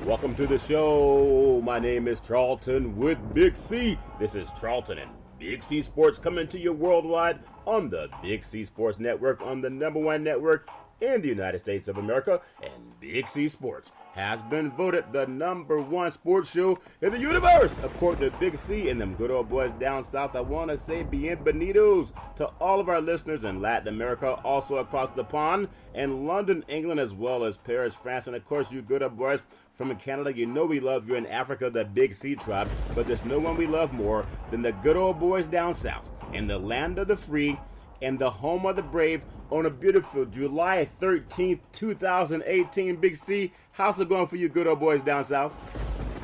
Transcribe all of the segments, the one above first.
Welcome to the show. My name is Charlton with Big C. This is Charlton and Big C Sports coming to you worldwide on the Big C Sports Network, on the #1 network in the United States of America. And Big C Sports has been voted the #1 sports show in the universe, according to Big C and them good old boys down south. I want to say bienvenidos to all of our listeners in Latin America, also across the pond, and London, England, as well as Paris, France, and of course you good old boys from Canada. You know we love you in Africa, the Big C tribe, but there's no one we love more than the good old boys down south in the land of the free and the home of the brave on a beautiful July 13th, 2018. Big C, how's it going for you good old boys down south?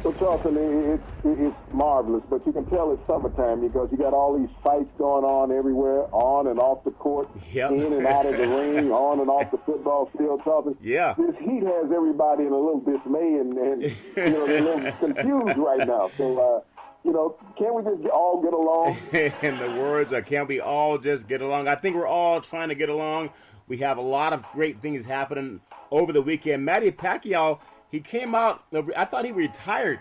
Well, Charlton, it's marvelous, but you can tell it's summertime because you got all these fights going on everywhere, on and off the court, yep. in and out of the ring, on and off the football field, Charlton. Yeah. This heat has everybody in a little dismay and they're a little confused right now. So, can't we just all get along? In the words of can't we all just get along? I think we're all trying to get along. We have a lot of great things happening over the weekend. Manny Pacquiao, he came out, I thought he retired.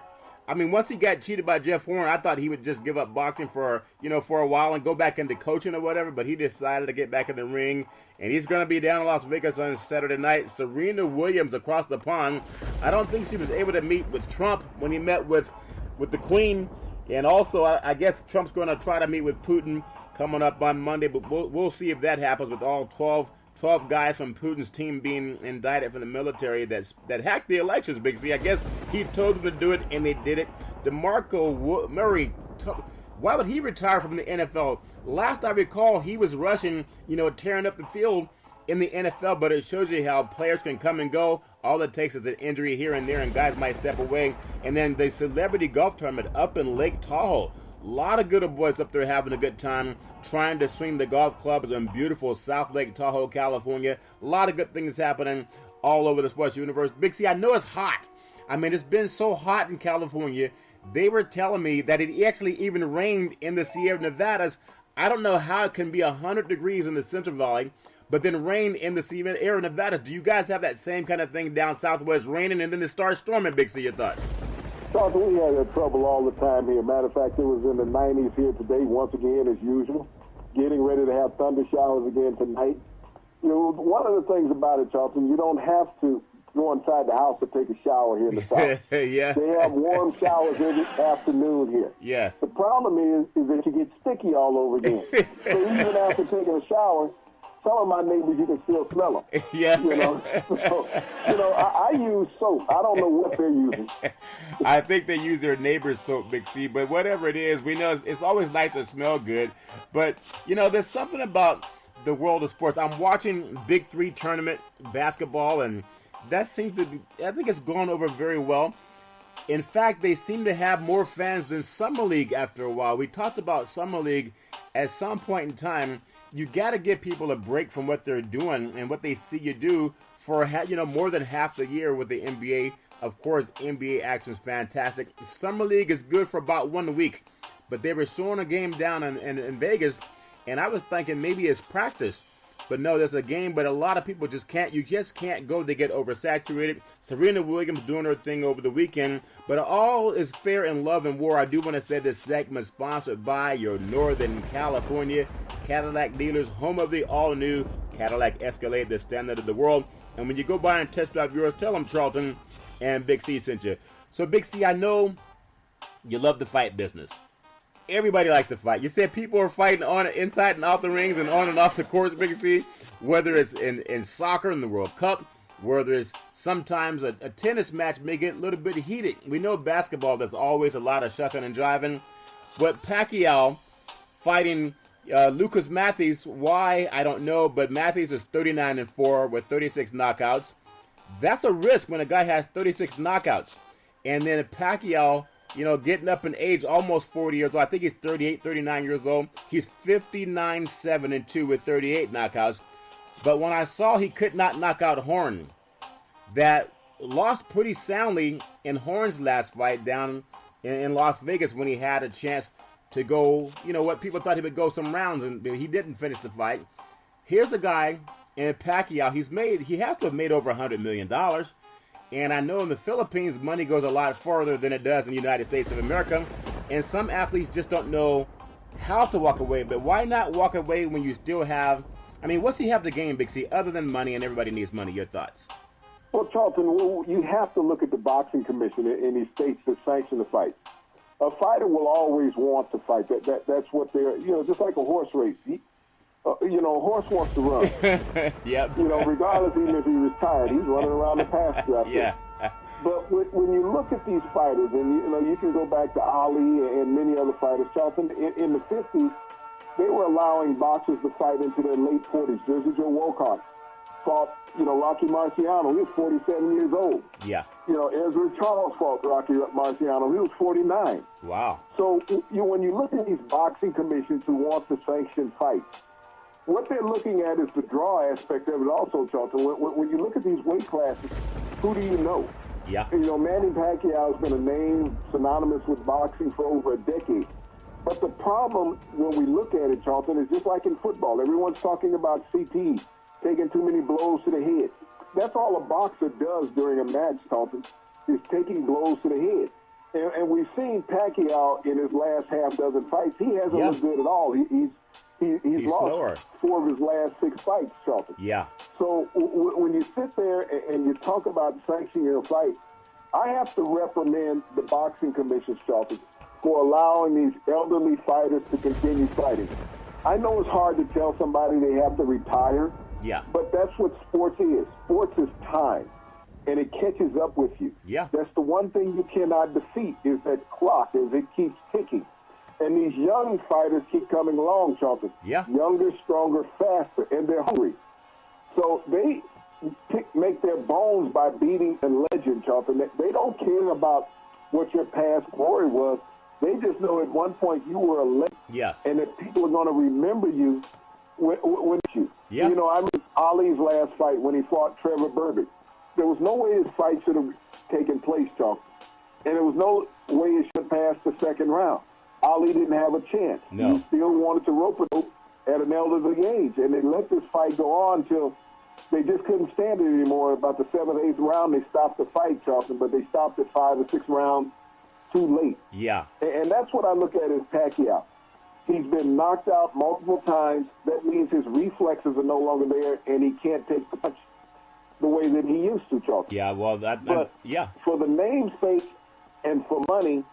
I mean, once he got cheated by Jeff Horn, I thought he would just give up boxing for a while and go back into coaching or whatever, but he decided to get back in the ring, and he's going to be down in Las Vegas on Saturday night. Serena Williams across the pond, I don't think she was able to meet with Trump when he met with the Queen, and also I guess Trump's going to try to meet with Putin coming up on Monday, but we'll see if that happens with all 12 guys from Putin's team being indicted from the military that hacked the elections, Big C. I guess he told them to do it, and they did it. DeMarco Murray, why would he retire from the NFL? Last I recall, he was rushing, tearing up the field in the NFL, but it shows you how players can come and go. All it takes is an injury here and there, and guys might step away. And then the celebrity golf tournament up in Lake Tahoe. A lot of good old boys up there having a good time, trying to swing the golf clubs in beautiful South Lake Tahoe, California. A lot of good things happening all over the sports universe. Big C, I know it's hot. I mean, it's been so hot in California. They were telling me that it actually even rained in the Sierra Nevadas. I don't know how it can be 100 degrees in the Central Valley, but then rain in the Sierra Nevadas. Do you guys have that same kind of thing down south where it's raining and then it starts storming, Big C? Your thoughts? Charlton, we had that trouble all the time here. Matter of fact, it was in the 90s here today, once again, as usual. Getting ready to have thunder showers again tonight. One of the things about it, Charlton, you don't have to go inside the house to take a shower here in the south. Yeah. They have warm showers every afternoon here. Yes. The problem is that you get sticky all over again. So even after taking a shower, some of my neighbors, you can still smell them. Yeah. I use soap. I don't know what they're using. I think they use their neighbor's soap, Big C, but whatever it is, we know it's always nice to smell good. But, there's something about the world of sports. I'm watching Big 3 tournament basketball, and that seems to be, I think it's gone over very well. In fact, they seem to have more fans than Summer League after a while. We talked about Summer League at some point in time. You got to give people a break from what they're doing and what they see you do for more than half the year with the NBA. Of course, NBA action's fantastic. Summer League is good for about 1 week, but they were showing a game down in Vegas, and I was thinking maybe it's practice. But no, there's a game, but a lot of people just can't go. They get oversaturated. Serena Williams doing her thing over the weekend. But all is fair in love and war. I do want to say this segment is sponsored by your Northern California Cadillac dealers, home of the all-new Cadillac Escalade, the standard of the world. And when you go by and test drive yours, tell them Charlton and Big C sent you. So, Big C, I know you love the fight business. Everybody likes to fight. You said people are fighting on inside and off the rings and on and off the courts, Big C, whether it's in soccer in the World Cup, whether it's sometimes a tennis match may get a little bit heated. We know basketball, there's always a lot of shucking and driving. But Pacquiao fighting Lucas Matthews, why, I don't know, but Matthews is 39-4 with 36 knockouts. That's a risk when a guy has 36 knockouts. And then Pacquiao, getting up in age, almost 40 years old. I think he's 38, 39 years old. He's 59-7-2 with 38 knockouts. But when I saw he could not knock out Horn, that lost pretty soundly in Horn's last fight down in Las Vegas when he had a chance to go, what people thought he would go some rounds, and he didn't finish the fight. Here's a guy in Pacquiao. He has to have made over $100 million. And I know in the Philippines, money goes a lot further than it does in the United States of America. And some athletes just don't know how to walk away. But why not walk away when you still have, I mean, what's he have to gain, Big C, other than money, and everybody needs money? Your thoughts? Well, Charlton, you have to look at the boxing commission in these states that sanction the fight. A fighter will always want to fight. That's what they're, just like a horse race. A horse wants to run. Yep. Regardless, even if he was tired, he's running around the pasture out there. Yeah. But when you look at these fighters, and you can go back to Ali and many other fighters, Charlton, in the 50s, they were allowing boxers to fight into their late 40s. Jersey Joe Walcott fought, Rocky Marciano. He was 47 years old. Yeah. Ezra Charles fought Rocky Marciano. He was 49. Wow. So when you look at these boxing commissions who want to sanction fights, what they're looking at is the draw aspect of it also, Charlton. When you look at these weight classes, who do you know? Yeah. Manny Pacquiao has been a name synonymous with boxing for over a decade. But the problem when we look at it, Charlton, is just like in football. Everyone's talking about CT, taking too many blows to the head. That's all a boxer does during a match, Charlton, is taking blows to the head. And we've seen Pacquiao in his last half dozen fights. He hasn't looked good at all. He's lost slower. 4 of his last 6 fights, Charlton. Yeah. So when you sit there and you talk about sanctioning a fight, I have to reprimand the boxing commission, Charlton, for allowing these elderly fighters to continue fighting. I know it's hard to tell somebody they have to retire. Yeah. But that's what sports is. Sports is time, and it catches up with you. Yeah. That's the one thing you cannot defeat is that clock as it keeps ticking. And these young fighters keep coming along, Charlton. Yeah. Younger, stronger, faster, and they're hungry. So they make their bones by beating a legend, Charlton. They don't care about what your past glory was. They just know at one point you were a legend. Yes. And that people are going to remember you when you. Yeah. I remember Ali's last fight when he fought Trevor Berbick. There was no way his fight should have taken place, Charlton. And there was no way it should have passed the second round. Ali didn't have a chance. No. He still wanted to rope it at an elderly age. And they let this fight go on until they just couldn't stand it anymore. About the 7th, 8th round, they stopped the fight, Charlton, but they stopped at 5 or 6 rounds too late. Yeah. And that's what I look at as Pacquiao. He's been knocked out multiple times. That means his reflexes are no longer there, and he can't take the punch the way that he used to, Charlton. Yeah, well, But yeah. for the namesake and for money,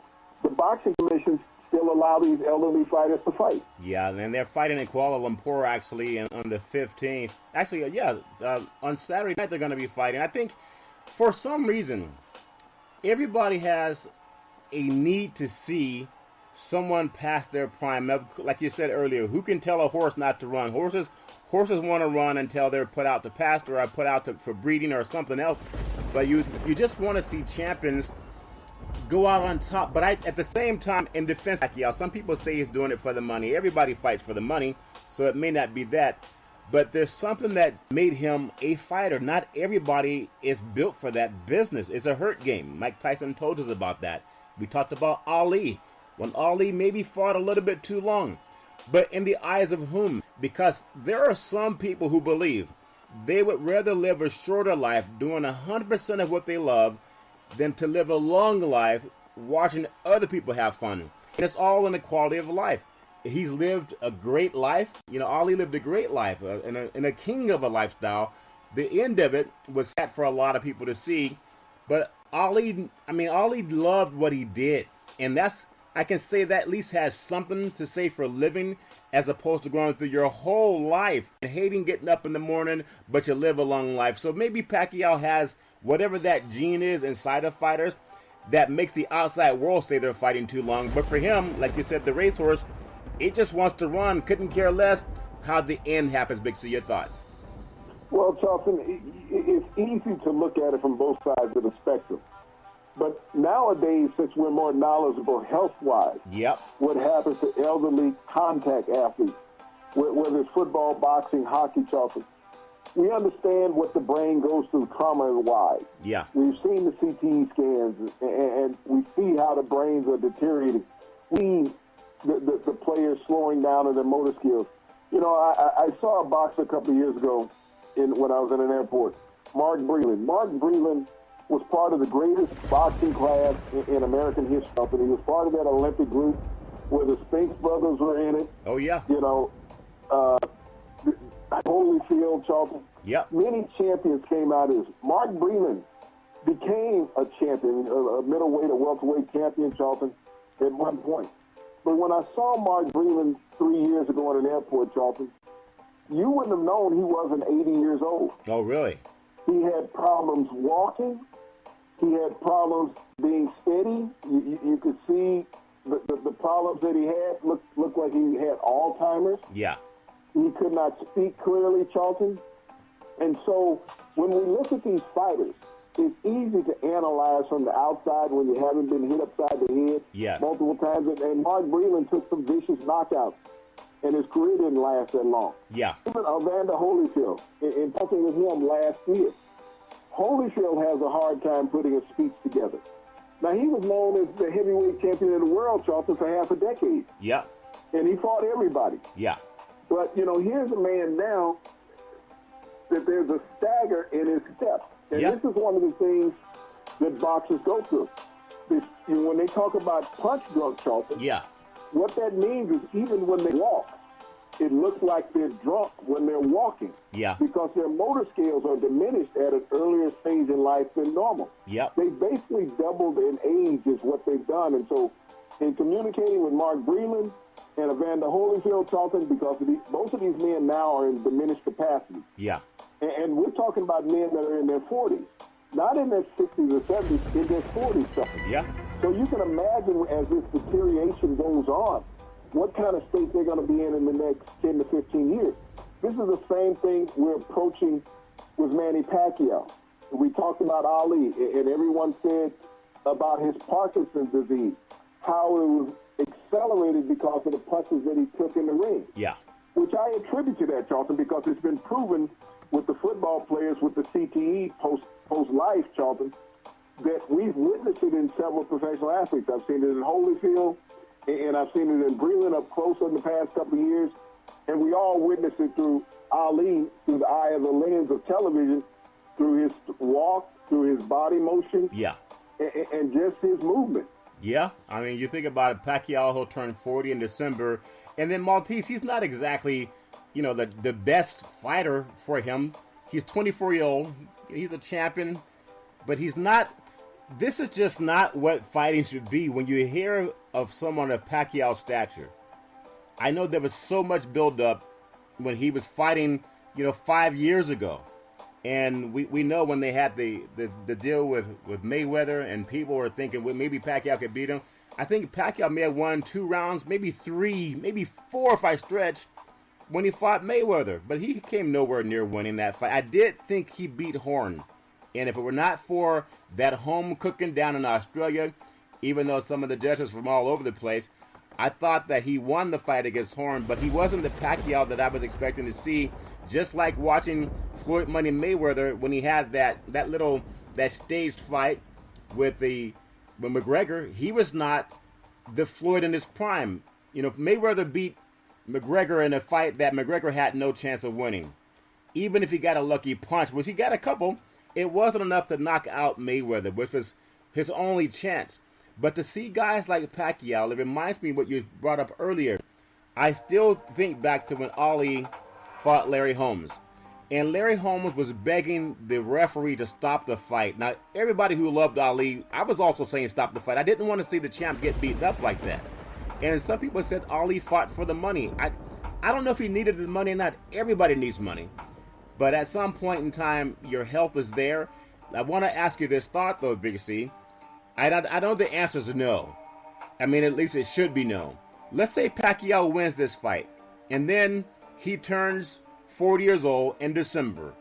the boxing commissions still allow these elderly fighters to fight. Yeah, and they're fighting in Kuala Lumpur, actually, on the 15th. Actually, on Saturday night they're going to be fighting. I think for some reason, everybody has a need to see someone past their prime. Like you said earlier, who can tell a horse not to run? Horses want to run until they're put out to pasture or put out for breeding or something else. But you just want to see champions go out on top. But at the same time, in defense, Pacquiao, some people say he's doing it for the money. Everybody fights for the money, so it may not be that. But there's something that made him a fighter. Not everybody is built for that business. It's a hurt game. Mike Tyson told us about that. We talked about Ali, when Ali maybe fought a little bit too long. But in the eyes of whom? Because there are some people who believe they would rather live a shorter life doing 100% of what they love than to live a long life watching other people have fun. And it's all in the quality of life. He's lived a great life. Ali lived a great life and a king of a lifestyle. The end of it was sad for a lot of people to see. But Ali loved what he did. And I can say that at least has something to say for living, as opposed to going through your whole life and hating getting up in the morning, but you live a long life. So maybe Pacquiao has whatever that gene is inside of fighters that makes the outside world say they're fighting too long. But for him, like you said, the racehorse, it just wants to run, couldn't care less how the end happens. Big C, your thoughts? Well, Charlton, it's easy to look at it from both sides of the spectrum. But nowadays, since we're more knowledgeable health-wise, what happens to elderly contact athletes, whether it's football, boxing, hockey, Charlton, we understand what the brain goes through trauma-wise. Yeah. We've seen the CT scans, and we see how the brains are deteriorating. We, the players slowing down in their motor skills. I saw a boxer a couple of years ago when I was in an airport, Mark Breland. Mark Breland was part of the greatest boxing class in American history. And he was part of that Olympic group where the Spinks brothers were in it. Oh, yeah. You know, Holyfield, Charlton. Yep. Many champions came out of this. Mark Breland became a champion, a middleweight, a welterweight champion, Charlton, at one point. But when I saw Mark Breland 3 years ago at an airport, Charlton, you wouldn't have known he wasn't 80 years old. Oh, really? He had problems walking. He had problems being steady. You could see the problems that he had looked like he had Alzheimer's. Yeah. He could not speak clearly, Charlton. And so when we look at these fighters, it's easy to analyze from the outside when you haven't been hit upside the head multiple times. And Mark Breland took some vicious knockouts, and his career didn't last that long. Yeah. Even Evander Holyfield, in talking with him last year, Holyfield has a hard time putting a speech together. Now, he was known as the heavyweight champion of the world, Charlton, for half a decade. Yeah. And he fought everybody. Yeah. But, you know, here's a man now that there's a stagger in his steps. And this is one of the things that boxers go through. When they talk about punch drunk, Charlton, what that means is even when they walk, it looks like they're drunk when they're walking. Yeah. Because their motor skills are diminished at an earlier stage in life than normal. Yep. They basically doubled in age is what they've done. And so in communicating with Mark Breland and Evander Holyfield, Charlton, because both of these men now are in diminished capacity. Yeah. And we're talking about men that are in their 40s, not in their 60s or 70s, in their 40s, Charlton. Yeah. So you can imagine as this deterioration goes on, what kind of state they're going to be in the next 10 to 15 years. This is the same thing we're approaching with Manny Pacquiao. We talked about Ali, and everyone said about his Parkinson's disease, how it was accelerated because of the punches that he took in the ring. Yeah. Which I attribute to that, Charlton, because it's been proven with the football players with the CTE post-life, Charlton, that we've witnessed it in several professional athletes. I've seen it in Holyfield, and I've seen it in Breland up close in the past couple of years. And we all witnessed it through Ali, through the eye of the lens of television, through his walk, through his body motion, and just his movement. Yeah, I mean, you think about it, Pacquiao, he'll turn 40 in December. And then Maltese, he's not exactly, you know, the best fighter for him. He's 24-year-old. He's a champion. But he's not, this is just not what fighting should be. When you hear of someone of Pacquiao's stature, I know there was so much buildup when he was fighting, 5 years ago. And we know when they had the deal with Mayweather, and people were thinking, well, maybe Pacquiao could beat him. I think Pacquiao may have won 2 rounds, maybe 3, maybe 4 if I stretch, when he fought Mayweather. But he came nowhere near winning that fight. I did think he beat Horn. And if it were not for that home cooking down in Australia, even though some of the judges from all over the place, I thought that he won the fight against Horn. But he wasn't the Pacquiao that I was expecting to see. Just like watching Floyd Money Mayweather when he had that staged fight with McGregor, he was not the Floyd in his prime. Mayweather beat McGregor in a fight that McGregor had no chance of winning. Even if he got a lucky punch, which he got a couple, it wasn't enough to knock out Mayweather, which was his only chance. But to see guys like Pacquiao, it reminds me of what you brought up earlier. I still think back to when Ali fought Larry Holmes. And Larry Holmes was begging the referee to stop the fight. Now, everybody who loved Ali, I was also saying stop the fight. I didn't want to see the champ get beaten up like that. And some people said Ali fought for the money. I don't know if he needed the money or not. Everybody needs money. But at some point in time, your health is there. I want to ask you this thought, though, Big C. I know the answer is no. I mean, at least it should be no. Let's say Pacquiao wins this fight, and then he turns 40 years old in December.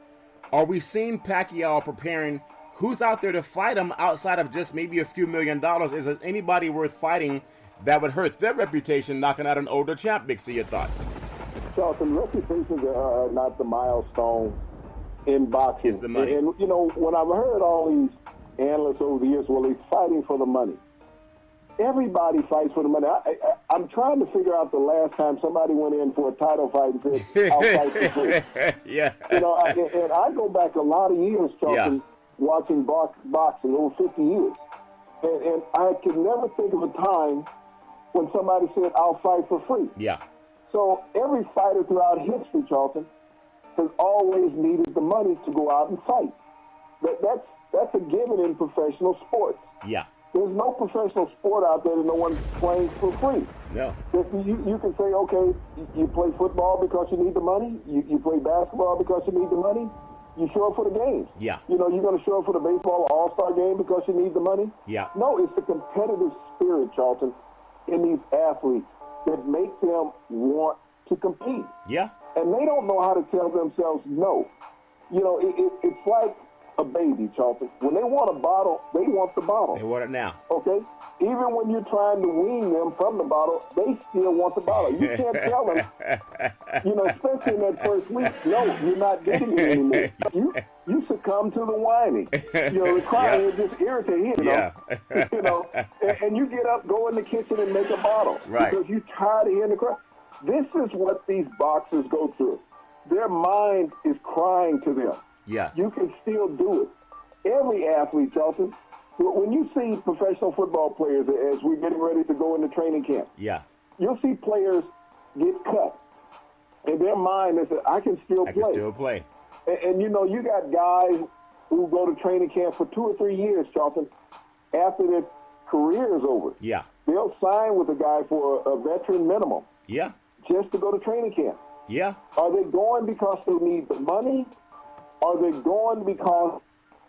Are we seeing Pacquiao preparing? Who's out there to fight him outside of just maybe a few $1 million? Is there anybody worth fighting that would hurt their reputation knocking out an older champ? Big C, your thoughts? Charlton, reputations are not the milestone in boxing. It's the money. And when I've heard all these analysts over the years, well, he's fighting for the money. Everybody fights for the money. I'm trying to figure out the last time somebody went in for a title fight and said, I'll fight for free. Yeah. And I go back a lot of years, Charlton, watching boxing over 50 years. And I can never think of a time when somebody said, I'll fight for free. Yeah. So every fighter throughout history, Charlton, has always needed the money to go out and fight. That's a given in professional sports. Yeah. There's no professional sport out there that no one's playing for free. No. You can say, okay, you play football because you need the money. You play basketball because you need the money. You show up for the games. Yeah. You're going to show up for the baseball all-star game because you need the money. Yeah. No, it's the competitive spirit, Charlton, in these athletes that make them want to compete. Yeah. And they don't know how to tell themselves no. It's like a baby, Charlton. When they want a bottle, they want the bottle. They want it now. Okay? Even when you're trying to wean them from the bottle, they still want the bottle. You can't tell them, especially in that first week, no, you're not getting it anymore. You succumb to the whining. The crying is just irritating, and you get up, go in the kitchen and make a bottle. Right. Because you're tired of hearing the cry. This is what these boxers go through. Their mind is crying to them. Yes. You can still do it. Every athlete, Charlton, when you see professional football players as we're getting ready to go into training camp, yeah, you'll see players get cut. And their mind is that I can still play. And you got guys who go to training camp for 2 or 3 years, Charlton, after their career is over. Yeah. They'll sign with a guy for a veteran minimum. Yeah. Just to go to training camp. Yeah. Are they going because they need the money? Are they going because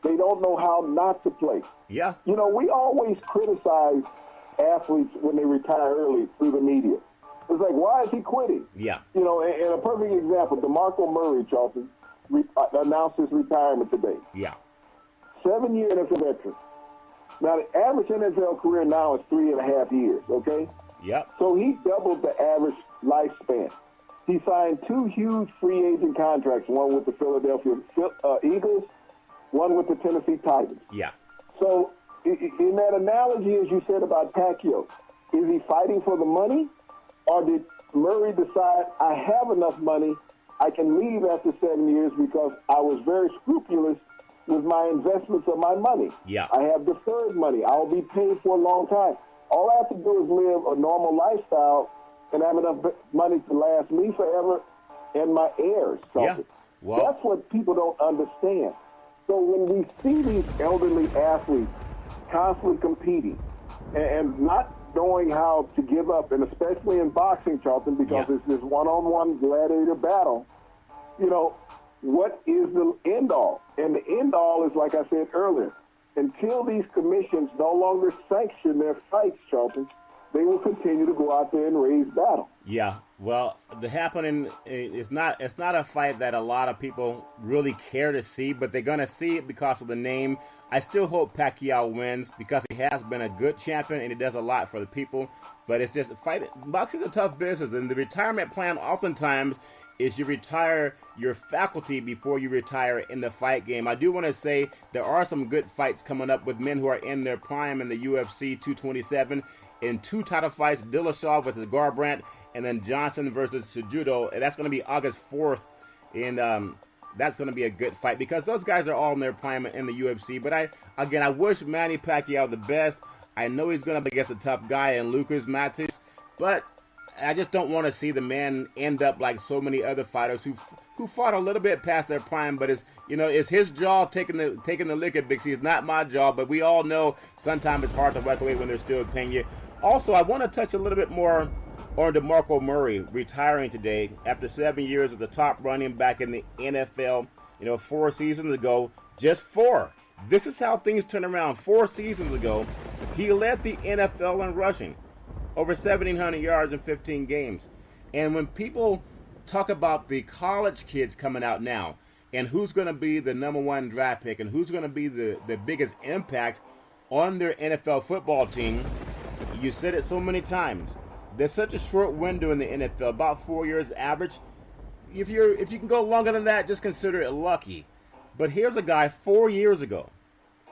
they don't know how not to play? Yeah. We always criticize athletes when they retire early through the media. It's like, why is he quitting? Yeah. And a perfect example, DeMarco Murray, Charlton, announced his retirement today. Yeah. 7-year NFL veteran. Now, the average NFL career now is 3.5 years, okay? Yep. So he doubled the average lifespan. He signed 2 huge free agent contracts, one with the Philadelphia Eagles, one with the Tennessee Titans. Yeah. So in that analogy, as you said about Pacquiao, is he fighting for the money? Or did Murray decide, I have enough money, I can leave after 7 years because I was very scrupulous with my investments of my money. Yeah. I have deferred money. I'll be paid for a long time. All I have to do is live a normal lifestyle and have enough money to last me forever and my heirs. Yeah. Well, that's what people don't understand. So when we see these elderly athletes constantly competing and not knowing how to give up, and especially in boxing, Charlton, because it's this one-on-one gladiator battle, what is the end all? And the end all is, like I said earlier, until these commissions no longer sanction their fights, Charlton, they will continue to go out there and raise battle. Yeah, well, the happening is not. It's not a fight that a lot of people really care to see, but they're gonna see it because of the name. I still hope Pacquiao wins because he has been a good champion and he does a lot for the people. But it's just boxing is a tough business, and the retirement plan oftentimes is you retire your faculty before you retire in the fight game. I do want to say there are some good fights coming up with men who are in their prime in the UFC 227 in 2 title fights, Dillashaw versus Garbrandt, and then Johnson versus Cejudo. And that's going to be August 4th, and that's going to be a good fight because those guys are all in their prime in the UFC. But I wish Manny Pacquiao the best. I know he's going to be against a tough guy in Lucas Matus, but I just don't want to see the man end up like so many other fighters who fought a little bit past their prime, but it's his jaw taking the lick at Big C. It's not my jaw, but we all know sometimes it's hard to walk away when they're still paying you. Also, I want to touch a little bit more on DeMarco Murray retiring today after 7 years as the top running back in the NFL. 4 seasons ago, just 4. This is how things turn around. 4 seasons ago, he led the NFL in rushing. Over 1,700 yards in 15 games. And when people talk about the college kids coming out now and who's going to be the number 1 draft pick and who's going to be the biggest impact on their NFL football team, you said it so many times. There's such a short window in the NFL, about 4 years average. If you can go longer than that, just consider it lucky. But here's a guy 4 years ago.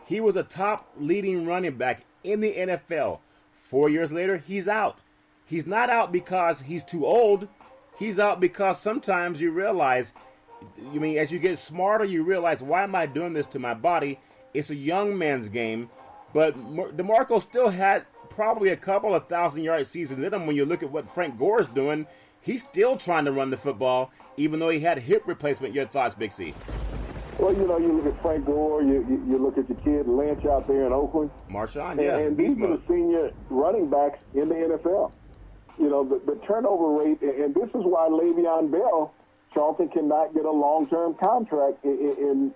He was a top leading running back in the NFL. 4 years later, he's out. He's not out because he's too old. He's out because sometimes you realize, as you get smarter, you realize, why am I doing this to my body? It's a young man's game, but DeMarco still had probably a couple of 1,000-yard seasons in him. When you look at what Frank Gore is doing, he's still trying to run the football, even though he had hip replacement. Your thoughts, Big C? Well, you look at Frank Gore, you look at your kid Lynch out there in Oakland. Marshawn, yeah. And these are the senior running backs in the NFL. The turnover rate, and this is why Le'Veon Bell, Charlton, cannot get a long-term contract in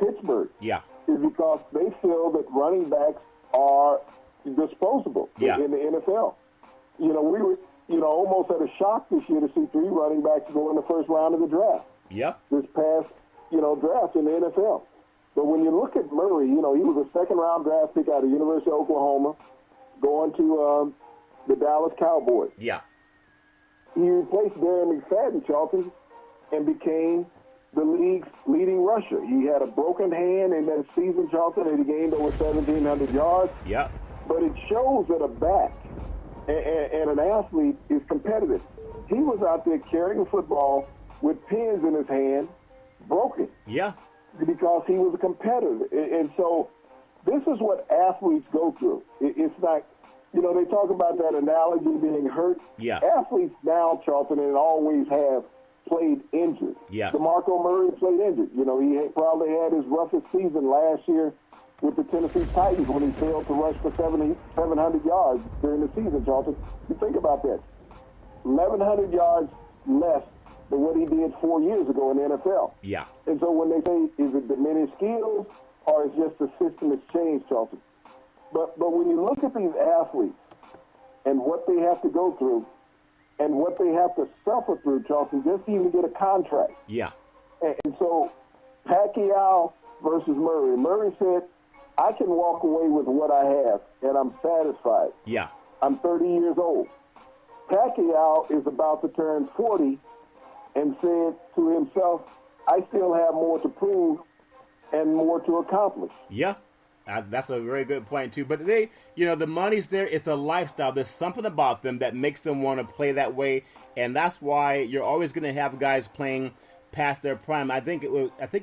Pittsburgh. Yeah. Is because they feel that running backs are disposable in the NFL. We were, almost at a shock this year to see 3 running backs go in the first round of the draft. Yep. This past, draft in the NFL. But when you look at Murray, he was a second-round draft pick out of the University of Oklahoma, going to the Dallas Cowboys. Yeah. He replaced Darren McFadden, Charlton, and became the league's leading rusher. He had a broken hand in that season, Charlton, and he gained over 1,700 yards. Yeah. But it shows that a back and an athlete is competitive. He was out there carrying a football with pins in his hand, broken. Yeah. Because he was a competitor. And so this is what athletes go through. It's like, they talk about that analogy being hurt. Yeah. Athletes now, Charlton, and always have played injured. Yeah. DeMarco Murray played injured. He probably had his roughest season last year with the Tennessee Titans when he failed to rush for 700 yards during the season, Charlton. You think about that. 1,100 yards less than what he did 4 years ago in the NFL. Yeah. And so when they say, is it diminished skills or is just the system has changed, Charlton? But when you look at these athletes and what they have to go through and what they have to suffer through, Charlton, just to even get a contract. Yeah. And so Pacquiao versus Murray. Murray said, I can walk away with what I have, and I'm satisfied. Yeah. I'm 30 years old. Pacquiao is about to turn 40 and said to himself, I still have more to prove and more to accomplish. Yeah. That's a very good point, too. But they, the money's there. It's a lifestyle. There's something about them that makes them want to play that way. And that's why you're always going to have guys playing past their prime. I think it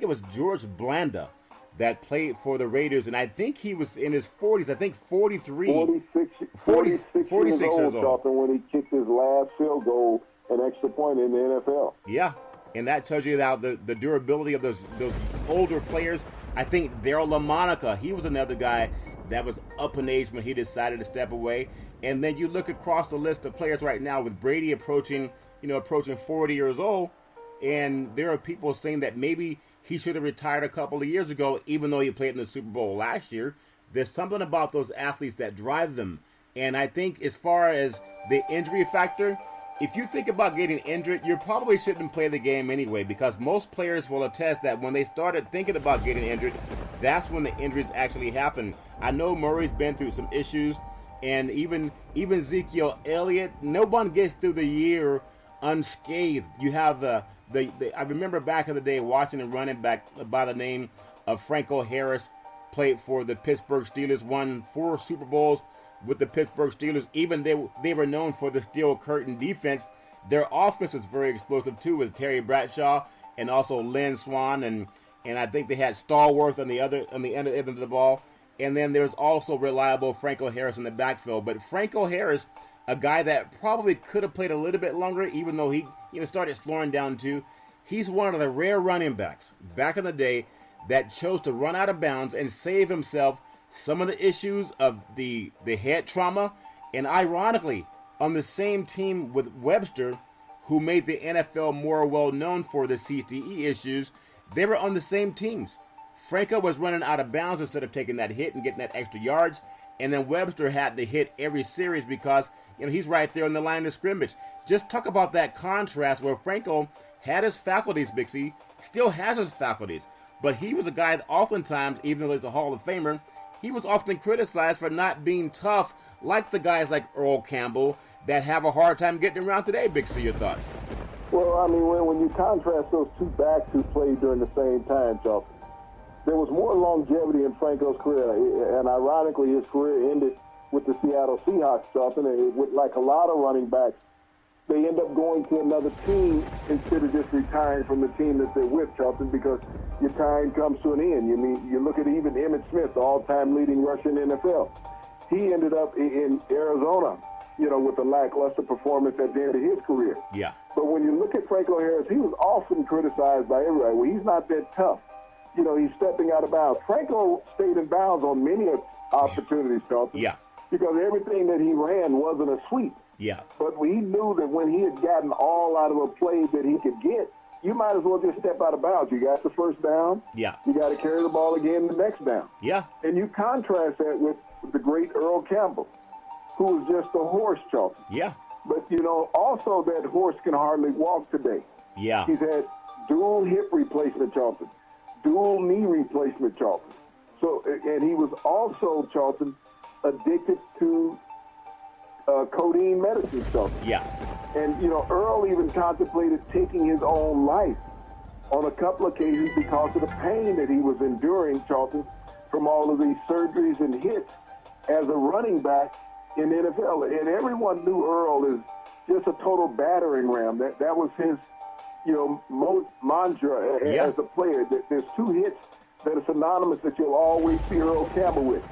was George Blanda that played for the Raiders, and I think he was in his 40s. I think 43. 46 years old. When he kicked his last field goal, an extra point in the NFL. Yeah, and that tells you how the durability of those older players. I think Daryl LaMonica, he was another guy that was up in age when he decided to step away. And then you look across the list of players right now with Brady approaching 40 years old, and there are people saying that maybe he should have retired a couple of years ago, even though he played in the Super Bowl last year. There's something about those athletes that drive them. And I think as far as the injury factor, if you think about getting injured, you probably shouldn't play the game anyway, because most players will attest that when they started thinking about getting injured, that's when the injuries actually happen. I know Murray's been through some issues, and even Ezekiel Elliott, no one gets through the year unscathed. You have I remember back in the day watching a running back by the name of Franco Harris, played for the Pittsburgh Steelers, won 4 Super Bowls with the Pittsburgh Steelers. Even they were known for the steel curtain defense. Their offense was very explosive too, with Terry Bradshaw and also Lynn Swann, and I think they had Stallworth on the end of the ball. And then there's also reliable Franco Harris in the backfield. But Franco Harris, a guy that probably could have played a little bit longer, even though he started slowing down too. He's one of the rare running backs back in the day that chose to run out of bounds and save himself some of the issues of the head trauma. And ironically, on the same team with Webster, who made the NFL more well known for the CTE issues, they were on the same teams. Franco was running out of bounds instead of taking that hit and getting that extra yards, and then Webster had to hit every series because he's right there on the line of scrimmage. Just talk about that contrast where Franco had his faculties, Bixie, still has his faculties, but he was a guy that oftentimes, even though he's a Hall of Famer, he was often criticized for not being tough like the guys like Earl Campbell that have a hard time getting around today. Bixie, your thoughts? Well, I mean, when you contrast those two backs who played during the same time, Charles, there was more longevity in Franco's career, and ironically, his career ended with the Seattle Seahawks, Charlton, like a lot of running backs they end up going to another team instead of just retiring from the team that they're with, Charlton, because your time comes to an end. You look at even Emmitt Smith, the all-time leading rusher in the NFL. He ended up in Arizona, with a lackluster performance at the end of his career. Yeah. But when you look at Franco Harris, he was often criticized by everybody. Well, he's not that tough. He's stepping out of bounds. Franco stayed in bounds on many opportunities, Charlton. Yeah. Because everything that he ran wasn't a sweep. Yeah. But he knew that when he had gotten all out of a play that he could get, you might as well just step out of bounds. You got the first down. Yeah. You got to carry the ball again the next down. Yeah. And you contrast that with the great Earl Campbell, who was just a horse, Charlton. Yeah. But, also that horse can hardly walk today. Yeah. He's had dual hip replacement, Charlton, dual knee replacement, Charlton. So, and he was also, Charlton, addicted to codeine medicine, Charlton. Yeah. And, Earl even contemplated taking his own life on a couple occasions because of the pain that he was enduring, Charlton, from all of these surgeries and hits as a running back in the NFL. And everyone knew Earl as just a total battering ram. That was his, mantra as a player. There's two hits that are synonymous that you'll always see Earl Campbell with.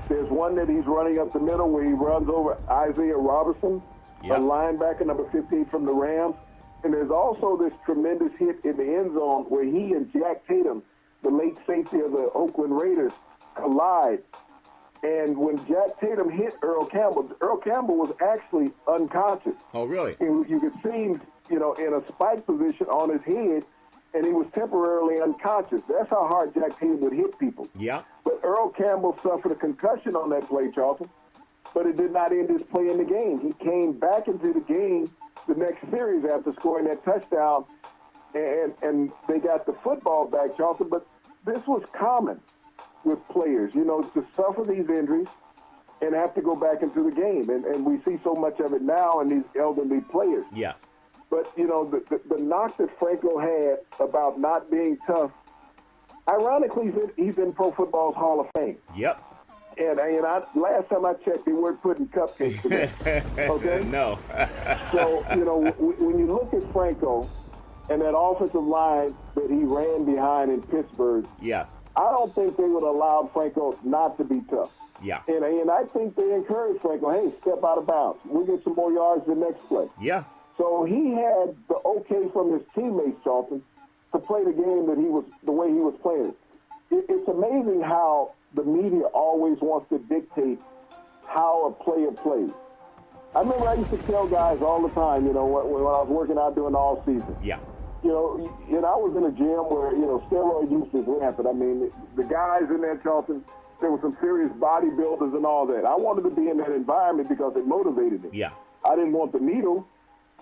There's one that he's running up the middle where he runs over Isaiah Robertson, a linebacker, number 58 from the Rams. And there's also this tremendous hit in the end zone where he and Jack Tatum, the late safety of the Oakland Raiders, collide. And when Jack Tatum hit Earl Campbell was actually unconscious. Oh, really? You could see him, in a spike position on his head, and he was temporarily unconscious. That's how hard Jack Tatum would hit people. Yeah. But Earl Campbell suffered a concussion on that play, Charlton, but it did not end his play in the game. He came back into the game the next series after scoring that touchdown, and they got the football back, Charlton. But this was common with players, to suffer these injuries and have to go back into the game. And we see so much of it now in these elderly players. Yes. But, the knock that Franco had about not being tough, ironically, he's in Pro Football's Hall of Fame. Yep. And last time I checked, they weren't putting cupcakes today. Okay? No. So, when you look at Franco and that offensive line that he ran behind in Pittsburgh, yes, I don't think they would allow Franco not to be tough. Yeah. And I think they encouraged Franco, hey, step out of bounds. We'll get some more yards the next play. Yeah. So he had the okay from his teammates, Charlton, to play the game the way he was playing it. It's amazing how the media always wants to dictate how a player plays. I remember I used to tell guys all the time, when I was working out doing the all season. Yeah. And I was in a gym where, steroid use is rampant. I mean, the guys in there, Charlton, there were some serious bodybuilders and all that. I wanted to be in that environment because it motivated me. Yeah. I didn't want the needle,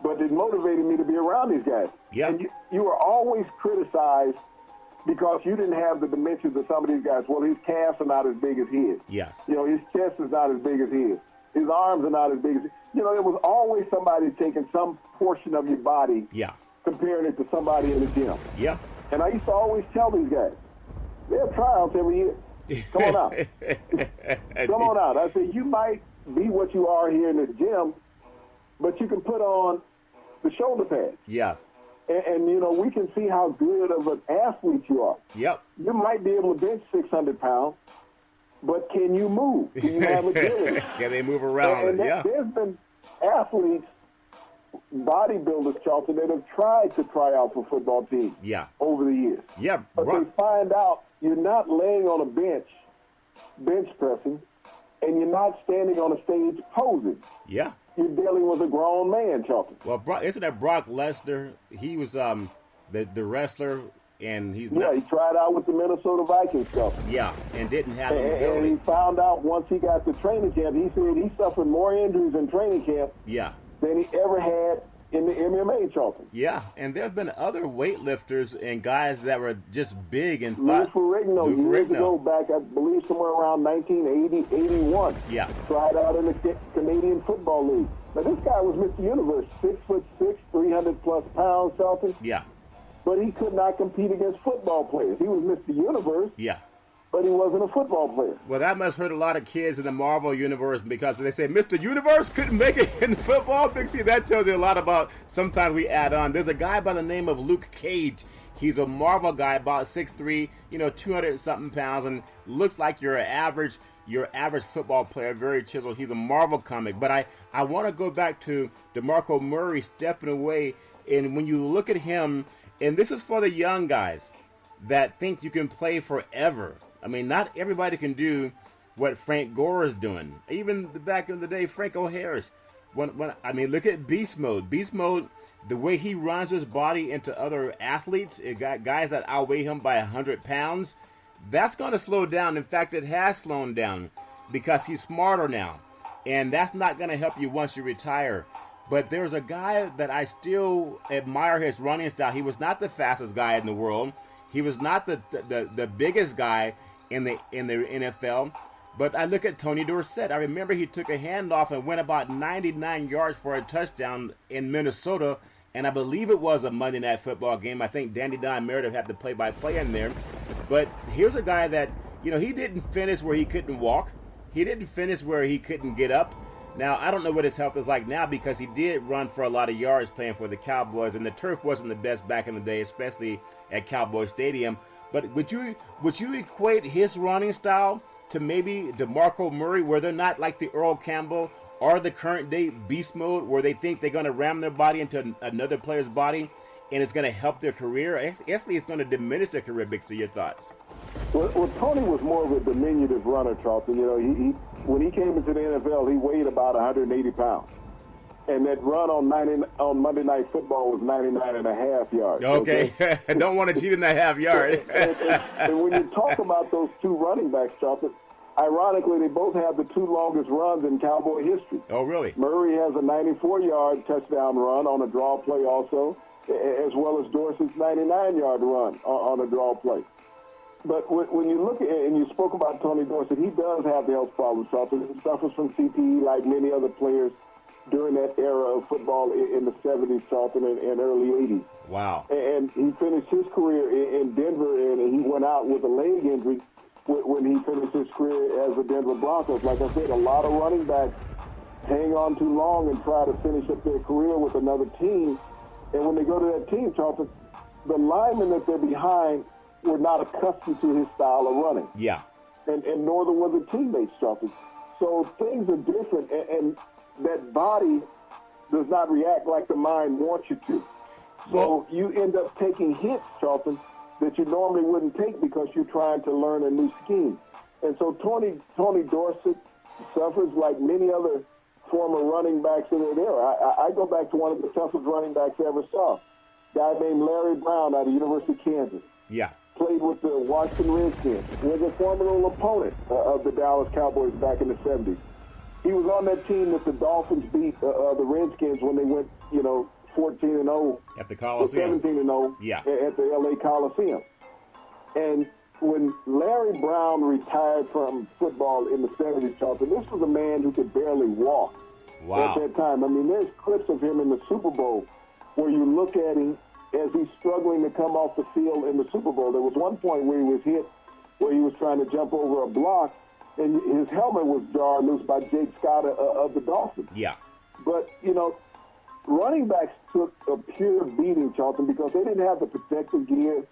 but it motivated me to be around these guys. Yeah. And you were always criticized because you didn't have the dimensions of some of these guys. Well, his calves are not as big as his. Yes. His chest is not as big as his. His arms are not as big as his. There was always somebody taking some portion of your body, comparing it to somebody in the gym. Yeah. And I used to always tell these guys, they have tryouts every year. Come on out. Come on out. I said, you might be what you are here in the gym, but you can put on the shoulder pads. Yes. And we can see how good of an athlete you are. Yep. You might be able to bench 600 pounds, but can you move? Can you have agility? Can they move around? There's been athletes, bodybuilders, Charlton, that have tried to try out for football teams over the years. Yeah. But they find out you're not laying on a bench pressing, and you're not standing on a stage posing. Yeah. You're dealing with a grown man, Charlton. Well, isn't that Brock Lesnar? He was the wrestler, and he's he tried out with the Minnesota Vikings stuff. Yeah, and didn't have the and ability. he found out once he got to training camp, he said he suffered more injuries in training camp than he ever had in the MMA, Charlton. Yeah, and there have been other weightlifters and guys that were just big and Lou Ferrigno, years ago back, I believe somewhere around 1980, 81. Yeah. Tried out in the Canadian Football League. Now, this guy was Mr. Universe, 6'6", 300-plus pounds, Charlton. Yeah. But he could not compete against football players. He was Mr. Universe. Yeah. but he wasn't a football player. Well, that must hurt a lot of kids in the Marvel universe because they say Mr. Universe couldn't make it in football. Big C, that tells you a lot about sometimes we add on. There's a guy by the name of Luke Cage. He's a Marvel guy, about 6'3", 200-something pounds, and looks like your average football player, very chiseled. He's a Marvel comic. But I want to go back to DeMarco Murray stepping away, and when you look at him, and this is for the young guys that think you can play forever. I mean, not everybody can do what Frank Gore is doing. Even back in the day, Franco Harris. Look at Beast Mode. Beast Mode, the way he runs his body into other athletes, it got guys that outweigh him by 100 pounds. That's going to slow down. In fact, it has slowed down because he's smarter now. And that's not going to help you once you retire. But there's a guy that I still admire his running style. He was not the fastest guy in the world. He was not the biggest guy in the NFL. But I look at Tony Dorsett. I remember he took a handoff and went about 99 yards for a touchdown in Minnesota. And I believe it was a Monday Night Football game. I think Dandy Don Meredith had the play-by-play in there. But here's a guy that, he didn't finish where he couldn't walk. He didn't finish where he couldn't get up. Now, I don't know what his health is like now because he did run for a lot of yards playing for the Cowboys. And the turf wasn't the best back in the day, especially at Cowboy Stadium. But would you equate his running style to maybe DeMarco Murray, where they're not like the Earl Campbell or the current day Beast Mode, where they think they're going to ram their body into another player's body and it's going to help their career? Actually, it's going to diminish their career. Big C, your thoughts? Well, Tony was more of a diminutive runner, Charlton. He when he came into the NFL, he weighed about 180 pounds. And that run on Monday Night Football was 99 and a half yards. Okay. I don't want to cheat in that half yard. and when you talk about those two running backs, Charlton, ironically, they both have the two longest runs in Cowboy history. Oh, really? Murray has a 94-yard touchdown run on a draw play also, as well as Dorsett's 99-yard run on a draw play. But when you look at it, and you spoke about Tony Dorsett, he does have the health problems, Charlton. He suffers from CTE like many other players during that era of football in the 70s, Charlton, and early 80s. Wow. And he finished his career in Denver, and he went out with a leg injury when he finished his career as the Denver Broncos. Like I said, a lot of running backs hang on too long and try to finish up their career with another team. And when they go to that team, Charlton, the linemen that they're behind were not accustomed to his style of running. Yeah. And nor were the teammates, Charlton. So things are different, and that body does not react like the mind wants you to. So you end up taking hits, Charlton, that you normally wouldn't take because you're trying to learn a new scheme. And so Tony Dorsett suffers like many other former running backs in their era. I go back to one of the toughest running backs I ever saw, a guy named Larry Brown out of University of Kansas. Yeah. Played with the Washington Redskins, was a formidable opponent of the Dallas Cowboys back in the 70s. He was on that team that the Dolphins beat the Redskins when they went, 14-0 at the Coliseum, 17-0 at the LA Coliseum. And when Larry Brown retired from football in the 70s, Charlton, this was a man who could barely walk at that time. I mean, there's clips of him in the Super Bowl where you look at him as he's struggling to come off the field in the Super Bowl. There was one point where he was hit where he was trying to jump over a block, and his helmet was jarred loose by Jake Scott of the Dolphins. Yeah. But, running backs took a pure beating, Charlton, because they didn't have the protective gear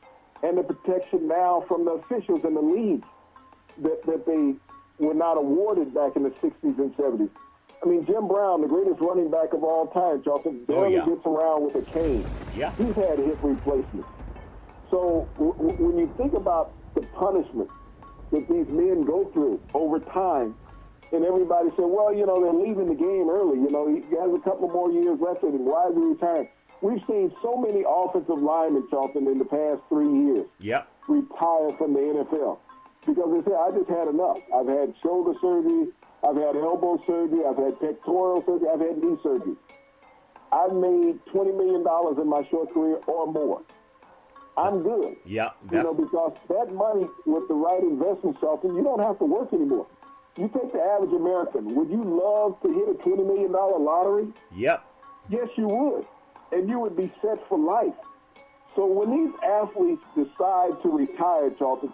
and the protection now from the officials in the league that they were not awarded back in the 60s and 70s. I mean, Jim Brown, the greatest running back of all time, Charlton, barely gets around with a cane. Yeah. He's had hip replacements. So when you think about the punishment that these men go through over time, and everybody said, well, they're leaving the game early. He has a couple more years left in him. Why is he retiring? We've seen so many offensive linemen, Charlton, in the past 3 years retire from the NFL because they say, I just had enough. I've had shoulder surgery. I've had elbow surgery. I've had pectoral surgery. I've had knee surgery. I've made $20 million in my short career or more. I'm good. Yeah. Because that money with the right investment, Charlton, you don't have to work anymore. You take the average American. Would you love to hit a $20 million lottery? Yep. Yes, you would. And you would be set for life. So when these athletes decide to retire, Charlton,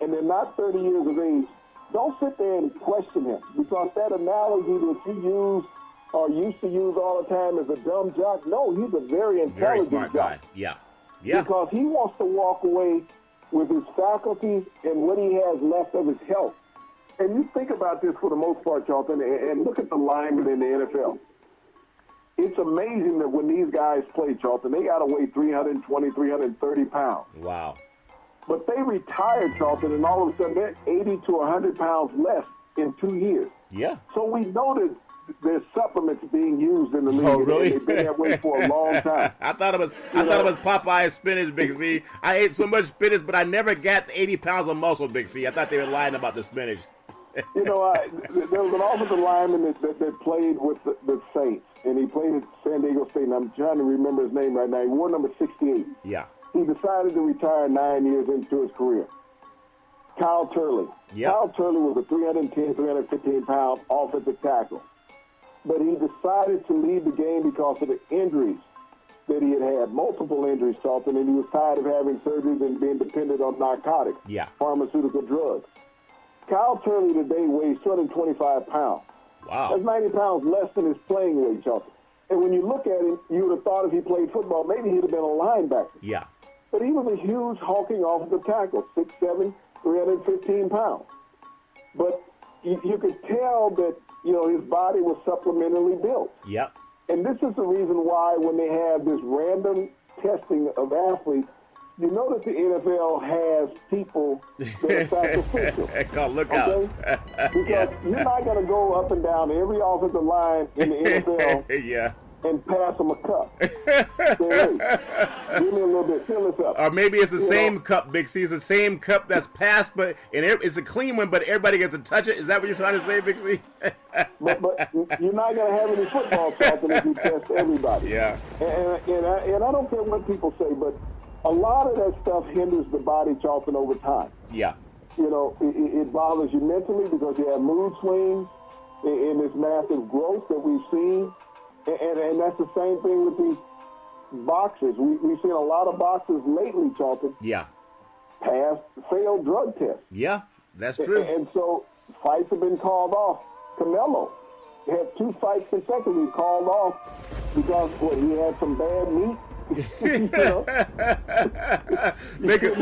and they're not 30 years of age, don't sit there and question him, because that analogy that you use or used to use all the time as a dumb jock, no, he's a very intelligent smart jock. guy. Yeah. Yeah. Because he wants to walk away with his faculties and what he has left of his health. And you think about this for the most part, Charlton, and look at the linemen in the NFL. It's amazing that when these guys play, Charlton, they got to weigh 320, 330 pounds. Wow. But they retire, Charlton, and all of a sudden they're 80 to 100 pounds less in 2 years. Yeah. So we know that there's supplements being used in the league. Oh, really? They've been that way for a long time. I thought it was Popeye's spinach, Big C. I ate so much spinach, but I never got 80 pounds of muscle, Big C. I thought they were lying about the spinach. There was an offensive lineman that played with the Saints, and he played at San Diego State, and I'm trying to remember his name right now. He wore number 68. Yeah. He decided to retire 9 years into his career. Kyle Turley. Yep. Kyle Turley was a 310, 315-pound offensive tackle. But he decided to leave the game because of the injuries that he had multiple injuries, Charlton, and he was tired of having surgeries and being dependent on narcotics, pharmaceutical drugs. Kyle Turley today weighs 225 pounds. Wow. That's 90 pounds less than his playing weight, Charlton. And when you look at him, you would have thought if he played football, maybe he'd have been a linebacker. Yeah. But he was a huge hulking offensive tackle, 6'7", 315 pounds. But you could tell that, his body was supplementarily built. Yep. And this is the reason why when they have this random testing of athletes, you notice the NFL has people that are sacrificial. Called lookouts. Okay? Because you're not going to go up and down every offensive line in the NFL and pass them a cup. Say, hey, give me a little bit, fill this up. Or maybe it's the same cup, Big C. It's the same cup that's passed, but it's a clean one, but everybody gets to touch it. Is that what you're trying to say, Big C? but you're not going to have any football talking if you test everybody. Yeah. And I don't care what people say, but a lot of that stuff hinders the body, Charlton, over time. Yeah. It bothers you mentally because you have mood swings in this massive growth that we've seen. And that's the same thing with these boxers. We've seen a lot of boxers lately, Charlton. Yeah. Failed drug tests. Yeah, that's true. And so fights have been called off. Canelo had 2 fights consecutively called off because he had some bad meat.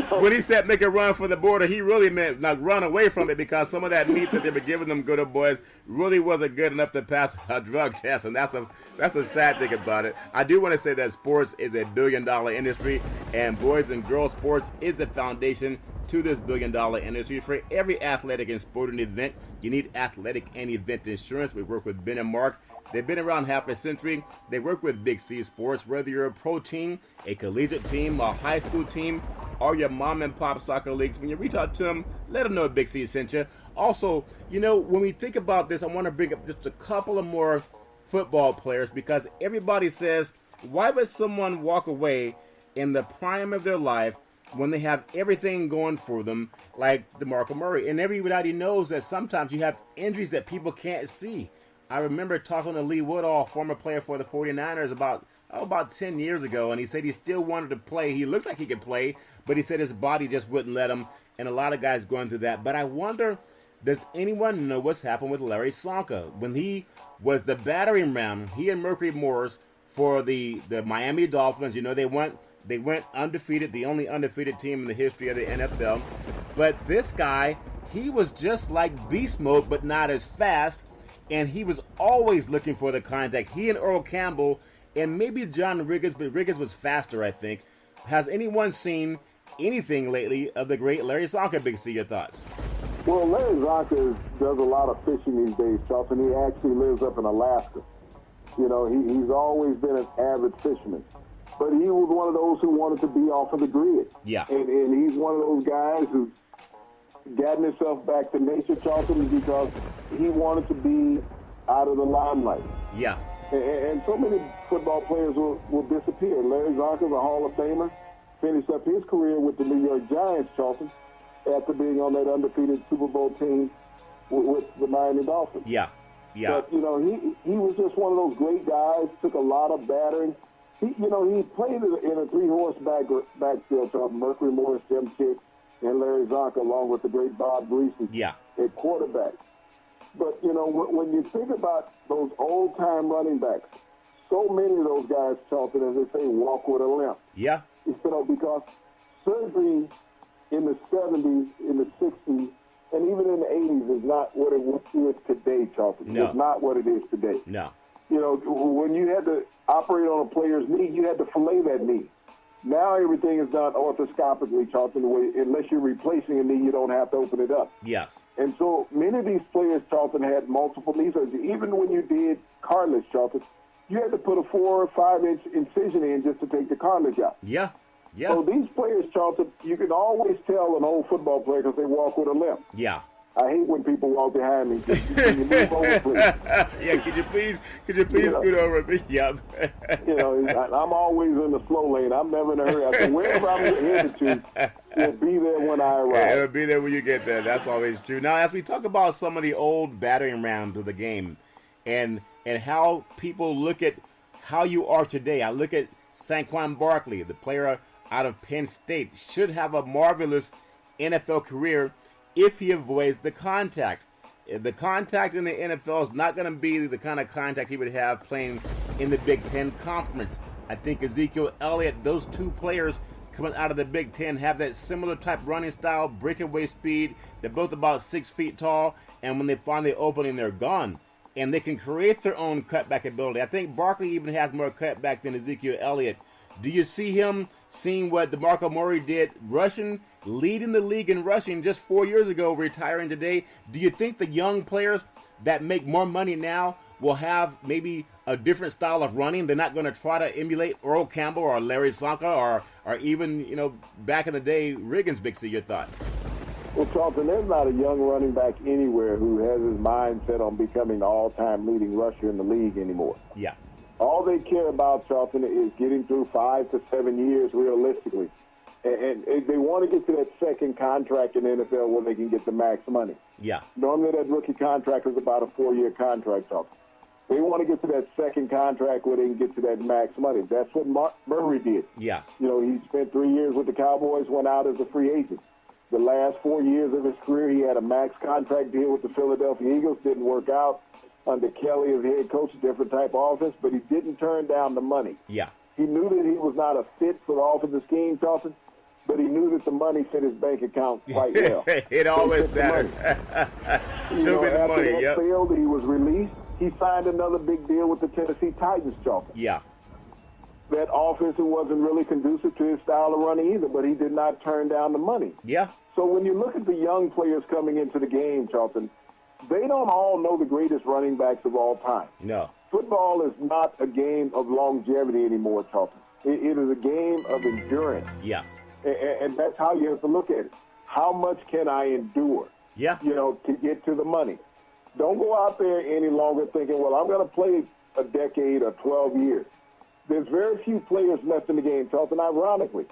When he said make a run for the border, he really meant not run away from it, because some of that meat that they were giving them good old boys really wasn't good enough to pass a drug test, and that's a sad thing about it. I do want to say that sports is a $1 billion industry, and boys and girls sports is the foundation to this $1 billion industry. For every athletic and sporting event, you need athletic and event insurance. We work with Ben and Mark. They've been around half a century. They work with Big C Sports. Whether you're a pro team, a collegiate team, a high school team, or your mom and pop soccer leagues, when you reach out to them, let them know Big C sent you. Also, when we think about this, I want to bring up just a couple of more football players, because everybody says, why would someone walk away in the prime of their life when they have everything going for them, like DeMarco Murray? And everybody knows that sometimes you have injuries that people can't see. I remember talking to Lee Woodall, former player for the 49ers, about 10 years ago, and he said he still wanted to play. He looked like he could play, but he said his body just wouldn't let him, and a lot of guys going through that. But I wonder, does anyone know what's happened with Larry Csonka? When he was the battering ram, he and Mercury Morris for the Miami Dolphins, they went undefeated, the only undefeated team in the history of the NFL. But this guy, he was just like beast mode, but not as fast. And he was always looking for the contact. He and Earl Campbell, and maybe John Riggins, but Riggins was faster, I think. Has anyone seen anything lately of the great Larry Csonka? Big C, your thoughts? Well, Larry Csonka does a lot of fishing these days, Charlton. He actually lives up in Alaska. He's always been an avid fisherman. But he was one of those who wanted to be off of the grid. Yeah. And he's one of those guys who's gotten himself back to nature, Charlton, because he wanted to be out of the limelight. Yeah. And so many football players will disappear. Larry Csonka's a Hall of Famer, finished up his career with the New York Giants, Charlton, after being on that undefeated Super Bowl team with the Miami Dolphins. Yeah. Yeah. But, he was just one of those great guys, took a lot of battering. He played in a 3-horse backfield, Charlton. Mercury Morris, Jim Chick, and Larry Zonka, along with the great Bob Greasy Yeah. at quarterback. But, you know, when you think about those old-time running backs, so many of those guys, Charlton, as they say, walk with a limp. Yeah. You know, because surgery in the 70s, in the 60s, and even in the 80s is not what it is today, Charlton. No. It's not what it is today. No. You know, when you had to operate on a player's knee, you had to fillet that knee. Now everything is done orthoscopically, Charlton, unless you're replacing a knee, you don't have to open it up. Yes. And so many of these players, Charlton, had multiple knee surgery. Even when you did cartilage, Charlton, you had to put a 4 or 5 inch incision in just to take the cartilage out. Yeah. Yeah. So these players, Charlton, you can always tell an old football player because they walk with a limp. Yeah. I hate when people walk behind me. Can you move over, please? Yeah, could you please scoot over me? Yep. You know, I'm always in the slow lane. I'm never in a hurry. I said, wherever I'm headed to, will be there when I arrive. Yeah, it'll be there when you get there. That's always true. Now, as we talk about some of the old battering rams of the game and how people look at how you are today, I look at Saquon Barkley, the player out of Penn State, should have a marvelous NFL career if he avoids the contact. The contact in the NFL is not going to be the kind of contact he would have playing in the Big Ten Conference. I think Ezekiel Elliott, those two players coming out of the Big Ten have that similar type running style, breakaway speed. They're both about 6 feet tall, and when they find the opening, they're gone. And they can create their own cutback ability. I think Barkley even has more cutback than Ezekiel Elliott. Do you see him seeing what DeMarco Murray did, rushing, leading the league in rushing just 4 years ago, retiring today? Do you think the young players that make more money now will have maybe a different style of running? They're not going to try to emulate Earl Campbell or Larry Zonka or even, you know, back in the day, Riggins, Bixie, your thought? Well, Charlton, there's not a young running back anywhere who has his mind set on becoming the all-time leading rusher in the league anymore. Yeah. All they care about, Charlton, is getting through 5 to 7 years realistically. And they want to get to that second contract in the NFL where they can get the max money. Yeah. Normally that rookie contract is about a 4-year contract, Charlton. They want to get to that second contract where they can get to that max money. That's what Murray did. Yeah. You know, he spent 3 years with the Cowboys, went out as a free agent. The last 4 years of his career, he had a max contract deal with the Philadelphia Eagles. Didn't work out under Kelly as head coach, a different type of offense, but he didn't turn down the money. Yeah. He knew that he was not a fit for the offensive scheme, Charlton, but he knew that the money fit his bank account quite well. It always mattered. Show me the after money, that yep. failed, he was released. He signed another big deal with the Tennessee Titans, Charlton. Yeah. That offense wasn't really conducive to his style of running either, but he did not turn down the money. Yeah. So when you look at the young players coming into the game, Charlton, they don't all know the greatest running backs of all time. No. Football is not a game of longevity anymore, Charlton. It is a game of endurance. Yes. And that's how you have to look at it. How much can I endure? Yeah. You know, to get to the money. Don't go out there any longer thinking, well, I'm going to play a decade or 12 years. There's very few players left in the game, Charlton. Ironically,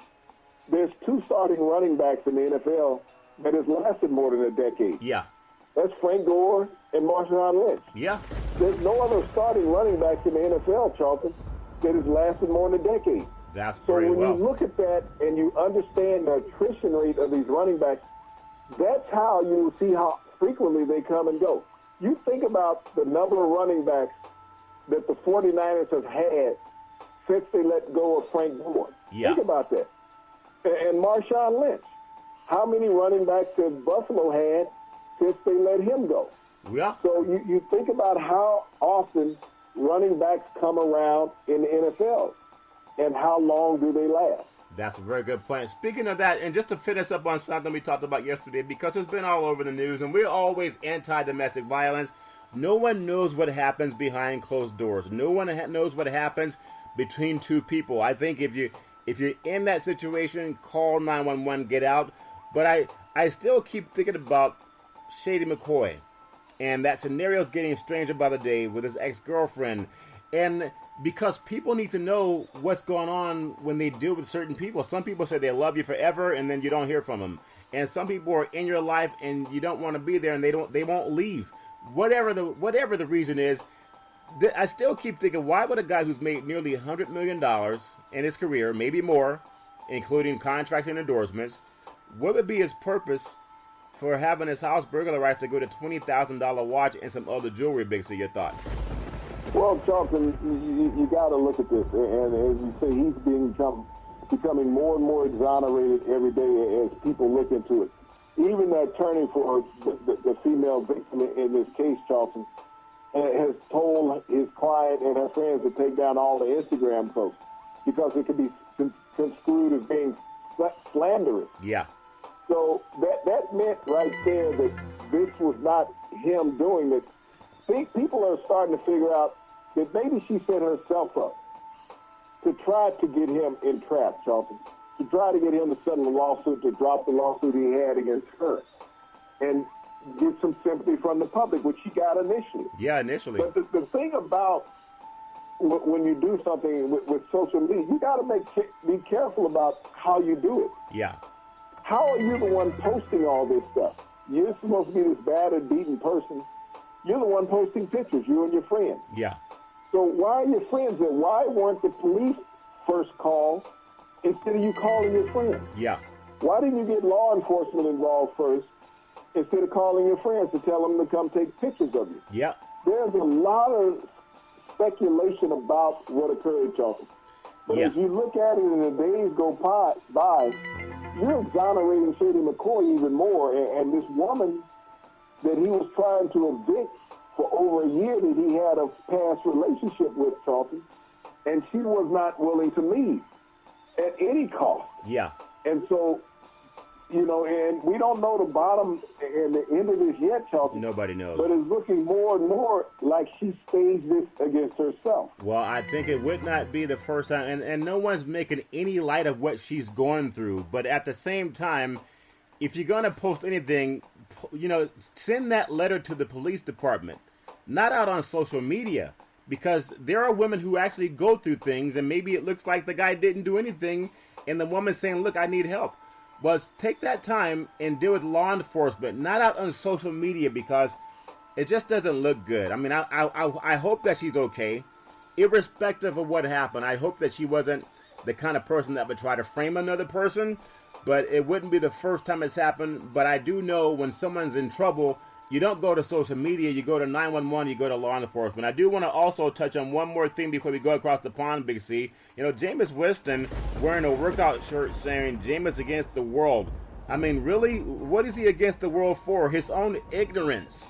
there's 2 starting running backs in the NFL that has lasted more than a decade. Yeah. That's Frank Gore and Marshawn Lynch. Yeah. There's no other starting running backs in the NFL, Charlton, that has lasted more than a decade. That's So very when well. you look at that and you understand the attrition rate of these running backs, that's how you will see how frequently they come and go. You think about the number of running backs that the 49ers have had since they let go of Frank Gore. Yeah. Think about that. And Marshawn Lynch. How many running backs has Buffalo had since they let him go? Yeah. So you think about how often running backs come around in the NFL and how long do they last. That's a very good point. Speaking of that, and just to finish up on something we talked about yesterday, because it's been all over the news, and we're always anti-domestic violence, no one knows what happens behind closed doors. No one knows what happens between two people. I think if you're in that situation, call 911, get out. But I still keep thinking about Shady McCoy, and that scenario's getting stranger by the day with his ex-girlfriend. And because people need to know what's going on when they deal with certain people. Some people say they love you forever, and then you don't hear from them. And some people are in your life, and you don't want to be there, and they won't leave. Whatever the reason is, I still keep thinking, why would a guy who's made nearly $100 million in his career, maybe more, including contracts and endorsements, what would be his purpose for having his house burglarized to go to $20,000 watch and some other jewelry, Big C? Your thoughts? Well, Charlton, you got to look at this, and as you say, he's becoming more and more exonerated every day as people look into it. Even the attorney for the female victim in this case, Charlton, has told his client and her friends to take down all the Instagram posts because it could be construed as being slanderous. Yeah. So that meant right there that this was not him doing this. People are starting to figure out that maybe she set herself up to try to get him entrapped, Charlton, to try to get him to settle the lawsuit, to drop the lawsuit he had against her, and get some sympathy from the public, which she got initially. Yeah, initially. But the thing about when you do something with social media, you got to be careful about how you do it. Yeah. How are you the one posting all this stuff? You're supposed to be this battered, beaten person. You're the one posting pictures, you and your friend. Yeah. So why are your friends there? Why weren't the police first called instead of you calling your friends? Yeah. Why didn't you get law enforcement involved first instead of calling your friends to tell them to come take pictures of you? Yeah. There's a lot of speculation about what occurred, Charlton. But as you look at it and the days go by, you're exonerating Shady McCoy even more. And this woman that he was trying to evict for over a year that he had a past relationship with, Charlton, and she was not willing to leave at any cost. Yeah. And so, and we don't know the bottom and the end of this yet, Charlton. Nobody knows. But it's looking more and more like she staged this against herself. Well, I think it would not be the first time, and no one's making any light of what she's going through. But at the same time, if you're going to post anything, send that letter to the police department, not out on social media, because there are women who actually go through things, and maybe it looks like the guy didn't do anything, and the woman's saying, look, I need help. Well, take that time and deal with law enforcement, not out on social media, because it just doesn't look good. I mean, I hope that she's okay, irrespective of what happened. I hope that she wasn't the kind of person that would try to frame another person, but it wouldn't be the first time it's happened. But I do know when someone's in trouble, you don't go to social media, you go to 911, you go to law enforcement. I do want to also touch on one more thing before we go across the pond, Big C. Jameis Winston wearing a workout shirt saying Jameis against the world. I mean, really, what is he against the world for? His own ignorance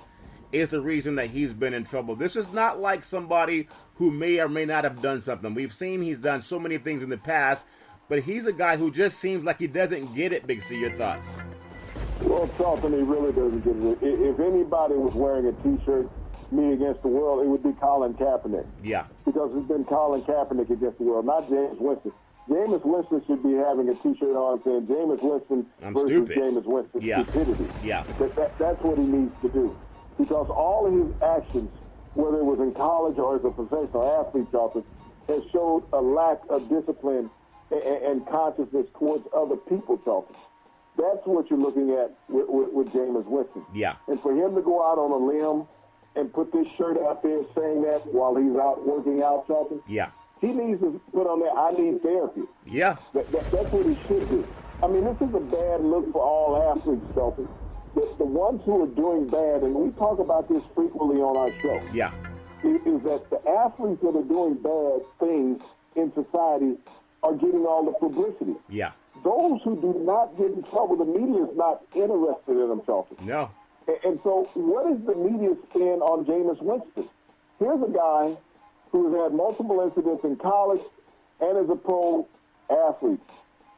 is the reason that he's been in trouble. This is not like somebody who may or may not have done something. We've seen he's done so many things in the past, but he's a guy who just seems like he doesn't get it, Big C. Your thoughts? Well, Charlton, he really doesn't get it. If anybody was wearing a T-shirt, me against the world, it would be Colin Kaepernick. Yeah. Because it's been Colin Kaepernick against the world, not Jameis Winston. Jameis Winston should be having a T-shirt on saying Jameis Winston versus stupid. Jameis Winston. Yeah. Stupidity. Yeah. That's what he needs to do. Because all of his actions, whether it was in college or as a professional athlete, Charlton, has showed a lack of discipline and consciousness towards other people, Charlton. That's what you're looking at with Jameis Winston. Yeah. And for him to go out on a limb and put this shirt out there saying that while he's out working out, Charlton, Yeah. he needs to put on there, I need therapy. Yeah. That's what he should do. I mean, this is a bad look for all athletes, Charlton. The ones who are doing bad, and we talk about this frequently on our show, Yeah. is that the athletes that are doing bad things in society are getting all the publicity. Yeah. Those who do not get in trouble, the media is not interested in them, Charlton. No. And so what is the media spin on Jameis Winston? Here's a guy who has had multiple incidents in college and as a pro athlete.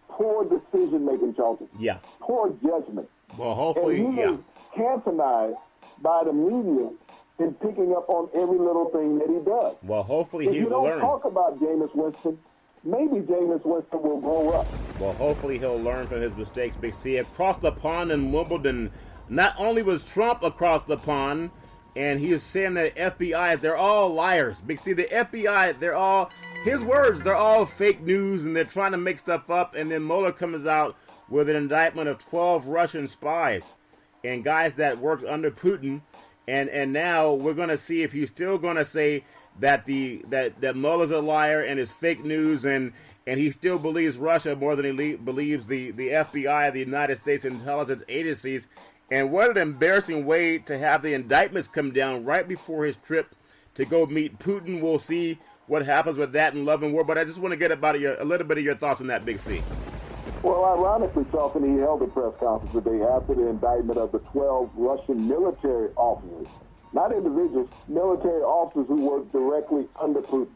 Poor decision-making, Charlton. Yeah. Poor judgment. Well, hopefully, And he is cantonized by the media in picking up on every little thing that he does. Well, hopefully If he you will don't learn. talk about Jameis Winston, maybe Jameis Winston will grow up. Well, hopefully he'll learn from his mistakes, Big C. Across the pond in Wimbledon, not only was Trump across the pond, and he was saying that FBI, they're all liars. Big C, the FBI, they're all, his words, they're all fake news, and they're trying to make stuff up, and then Mueller comes out with an indictment of 12 Russian spies and guys that worked under Putin, and now we're going to see if he's still going to say that that Mueller's a liar and it's fake news, and and he still believes Russia more than he believes the FBI, the United States intelligence agencies. And what an embarrassing way to have the indictments come down right before his trip to go meet Putin. We'll see what happens with that in Love and War. But I just want to get about a little bit of your thoughts on that, Big C. Well, ironically, Charlton, he held a press conference today after the indictment of the 12 Russian military officers, not individuals, military officers who worked directly under Putin.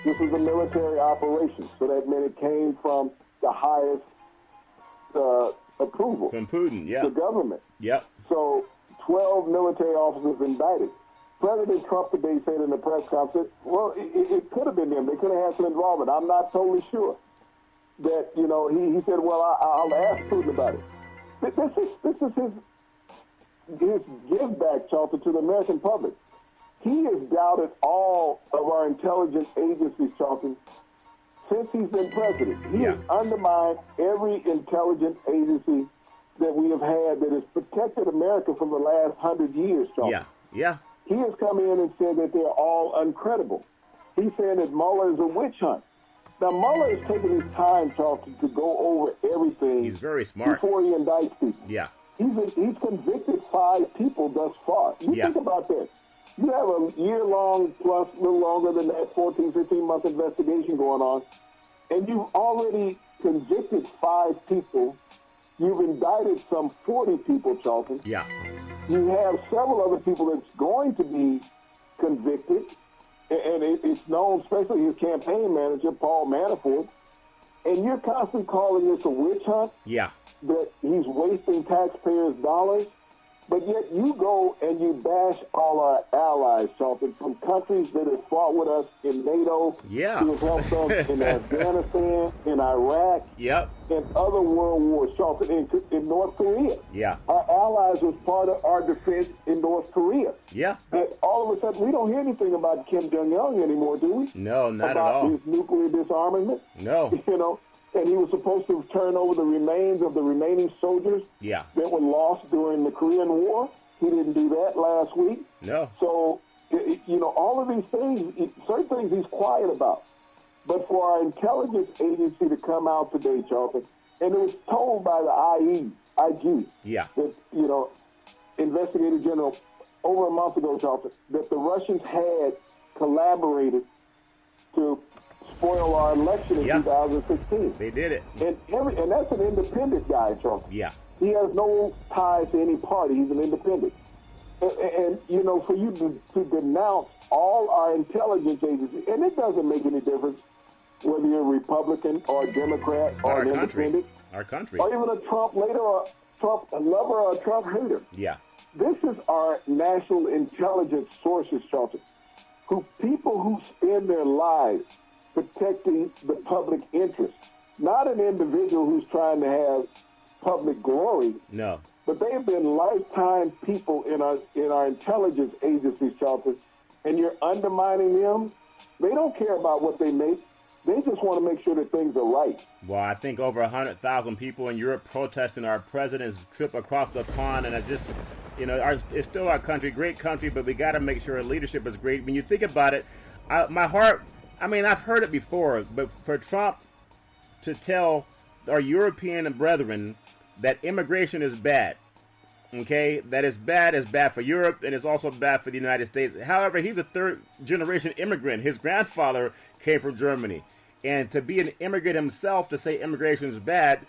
This was a military operation, so that meant it came from the highest approval. From Putin, yeah. The government. Yep. So 12 military officers indicted. President Trump today said in the press conference, well, it could have been them. They could have had some involvement. I'm not totally sure. That, he said, well, I'll ask Putin about it. This is his give back, Charlton, to the American public. He has doubted all of our intelligence agencies, Charlton, since he's been president. He has undermined every intelligence agency that we have had that has protected America for the last 100 years, Charlton. Yeah. He has come in and said that they're all uncredible. He's saying that Mueller is a witch hunt. Now, Mueller is taking his time, Charlton, to go over everything. He's very smart. Before he indicts people. Yeah. He's convicted 5 people thus far. You think about that. You have a year-long plus, a little longer than that, 14, 15-month investigation going on, and you've already convicted 5 people. You've indicted some 40 people, Charlton. Yeah. You have several other people that's going to be convicted, and it's known, especially his campaign manager, Paul Manafort, and you're constantly calling this a witch hunt. Yeah. That he's wasting taxpayers' dollars. But yet you go and you bash all our allies, Charlton, from countries that have fought with us in NATO, who have helped us in Afghanistan, in Iraq, and other world wars, Charlton, in North Korea. Yeah. Our allies was part of our defense in North Korea. Yeah. And all of a sudden, we don't hear anything about Kim Jong-un anymore, do we? No, not at all. About his nuclear disarmament? No. And he was supposed to turn over the remains of the remaining soldiers that were lost during the Korean War. He didn't do that last week. No. So, all of these things, certain things he's quiet about. But for our intelligence agency to come out today, Charlton, and it was told by the IG, that, Investigator General, over a month ago, Charlton, that the Russians had collaborated to spoil our election in 2016. They did it. And that's an independent guy, Charlton. Yeah. He has no ties to any party. He's an independent. And for you to denounce all our intelligence agencies, and it doesn't make any difference whether you're a Republican or a Democrat or an independent. Our country. Or even a Trump lover or a Trump hater. Yeah. This is our national intelligence sources, Charlton, people who spend their lives protecting the public interest, not an individual who's trying to have public glory. No. But they have been lifetime people in our intelligence agencies, Charlton, and you're undermining them. They don't care about what they make. They just want to make sure that things are right. Well, I think over 100,000 people in Europe protesting our president's trip across the pond, and it's still our country, great country, but we got to make sure our leadership is great. When you think about it, my heart. I've heard it before, but for Trump to tell our European brethren that immigration is bad, okay, that is bad for Europe, and it's also bad for the United States. However, he's a third-generation immigrant. His grandfather came from Germany. And to be an immigrant himself, to say immigration is bad,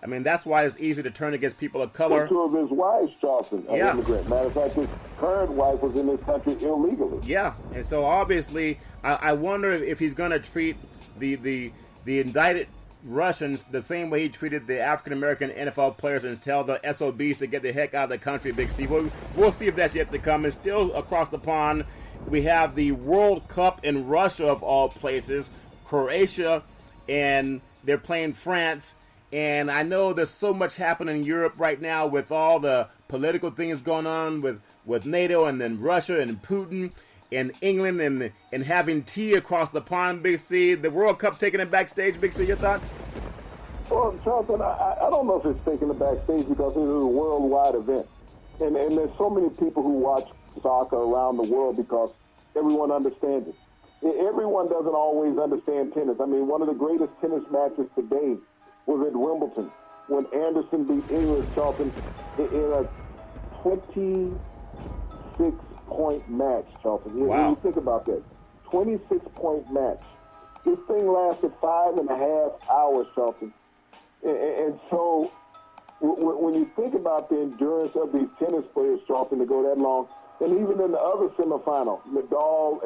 that's why it's easy to turn against people of color. 2 of his wives, Charlton, are immigrant. Matter of fact, his current wife was in this country illegally. Yeah, and so obviously, I wonder if he's going to treat the indicted Russians the same way he treated the African-American NFL players and tell the SOBs to get the heck out of the country, Big C. We'll see if that's yet to come. And still across the pond, we have the World Cup in Russia, of all places, Croatia, and they're playing France. And I know there's so much happening in Europe right now with all the political things going on with NATO and then Russia and Putin and England and having tea across the pond, Big C. The World Cup taking it backstage, Big C, your thoughts? Well, Charlton, I don't know if it's taking it backstage because it is a worldwide event. And there's so many people who watch soccer around the world because everyone understands it. Everyone doesn't always understand tennis. I mean, one of the greatest tennis matches today was at Wimbledon when Anderson beat English, Charlton, in a 26-point match, Charlton. Wow. When you think about that, 26-point match. This thing lasted 5.5 hours, Charlton. And so when you think about the endurance of these tennis players, Charlton, to go that long, and even in the other semifinal, Nadal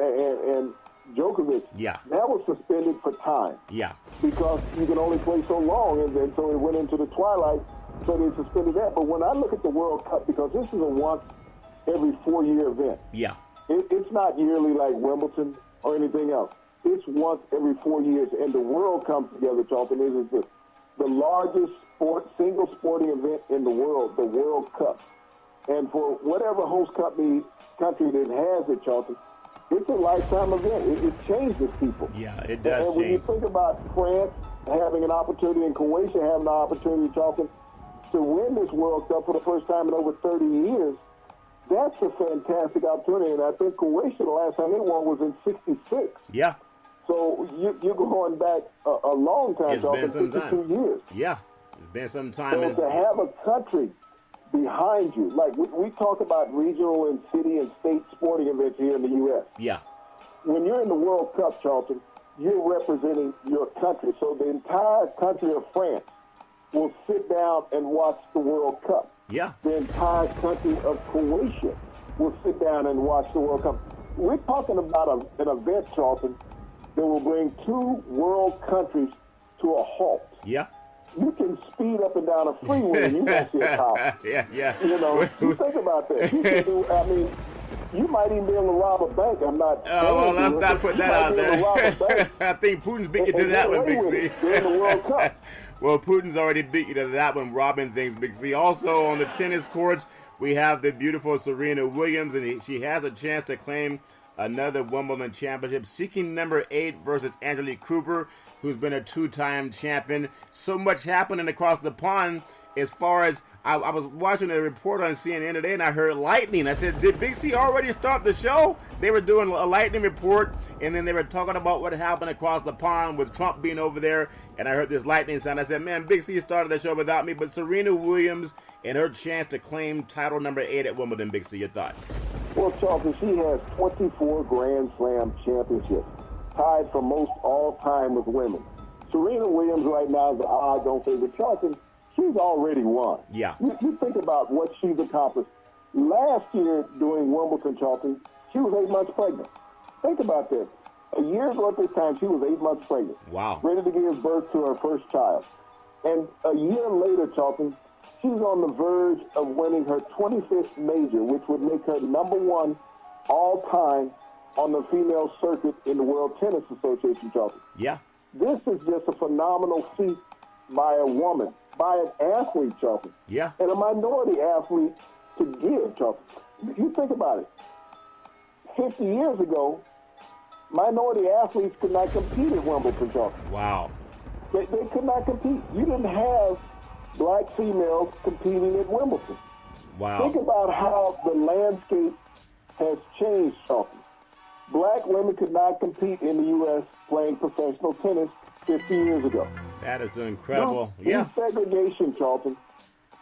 and Djokovic, that was suspended for time. Yeah. Because you can only play so long, and so it went into the twilight, so they suspended that. But when I look at the World Cup, because this is a once every 4-year event. Yeah. It's not yearly like Wimbledon or anything else. It's once every 4 years, and the world comes together, Charlton. It is the largest single sporting event in the world, the World Cup. And for whatever host country that has it, Charlton, it's a lifetime event. It changes people. Yeah, it does. And when you think about France having an opportunity and Croatia having an opportunity, Charlton, to win this World Cup for the first time in over 30 years, that's a fantastic opportunity. And I think Croatia, the last time they won was in '66. Yeah. So you're going back a long time, Charlton, 52 years. Yeah, it's been some time. So to have a country behind you, like we talk about regional and city and state sporting events here in the U.S. Yeah. When you're in the World Cup, Charlton, you're representing your country. So the entire country of France will sit down and watch the World Cup. Yeah. The entire country of Croatia will sit down and watch the World Cup. We're talking about an event, Charlton, that will bring two world countries to a halt. Yeah. You can speed up and down a freeway and you won't see a cop. Yeah. You know, you think about that. You might even be able to rob a bank. I'm not. Oh, well, let's not put that out there. I think Putin's beat you to that one, Big C. During the World Cup. Well, Putin's already beat you to that one, robbing things, Big C. Also, on the tennis courts, we have the beautiful Serena Williams, and she has a chance to claim another Wimbledon championship, seeking number 8 versus Angelique Kerber, who's been a 2-time champion. So much happening across the pond as far as I was watching a report on CNN today, and I heard lightning. I said, did Big C already start the show? They were doing a lightning report, and then they were talking about what happened across the pond with Trump being over there, and I heard this lightning sound. I said, man, Big C started the show without me, but Serena Williams and her chance to claim title number 8 at Wimbledon. Big C, your thoughts? Well, Charlton, she has 24 Grand Slam championships, tied for most all time with women. Serena Williams right now is the odds-on favorite. Charlton, she's already won. Yeah. You think about what she's accomplished. Last year during Wimbledon, Charlton, she was 8 months pregnant. Think about this. A year ago at this time, she was 8 months pregnant. Wow. Ready to give birth to her first child. And a year later, Charlton, she's on the verge of winning her 25th major, which would make her number 1 all-time on the female circuit in the World Tennis Association, Charlton. Yeah. This is just a phenomenal feat by a woman, by an athlete, Charlton. Yeah. And a minority athlete to give, Charlton. You think about it. 50 years ago, minority athletes could not compete at Wimbledon, Charlton. Wow. They could not compete. You didn't have black females competing at Wimbledon. Wow. Think about how the landscape has changed, Charlton. Black women could not compete in the U.S. playing professional tennis 50 years ago. That is incredible. Yeah. Segregation, Charlton.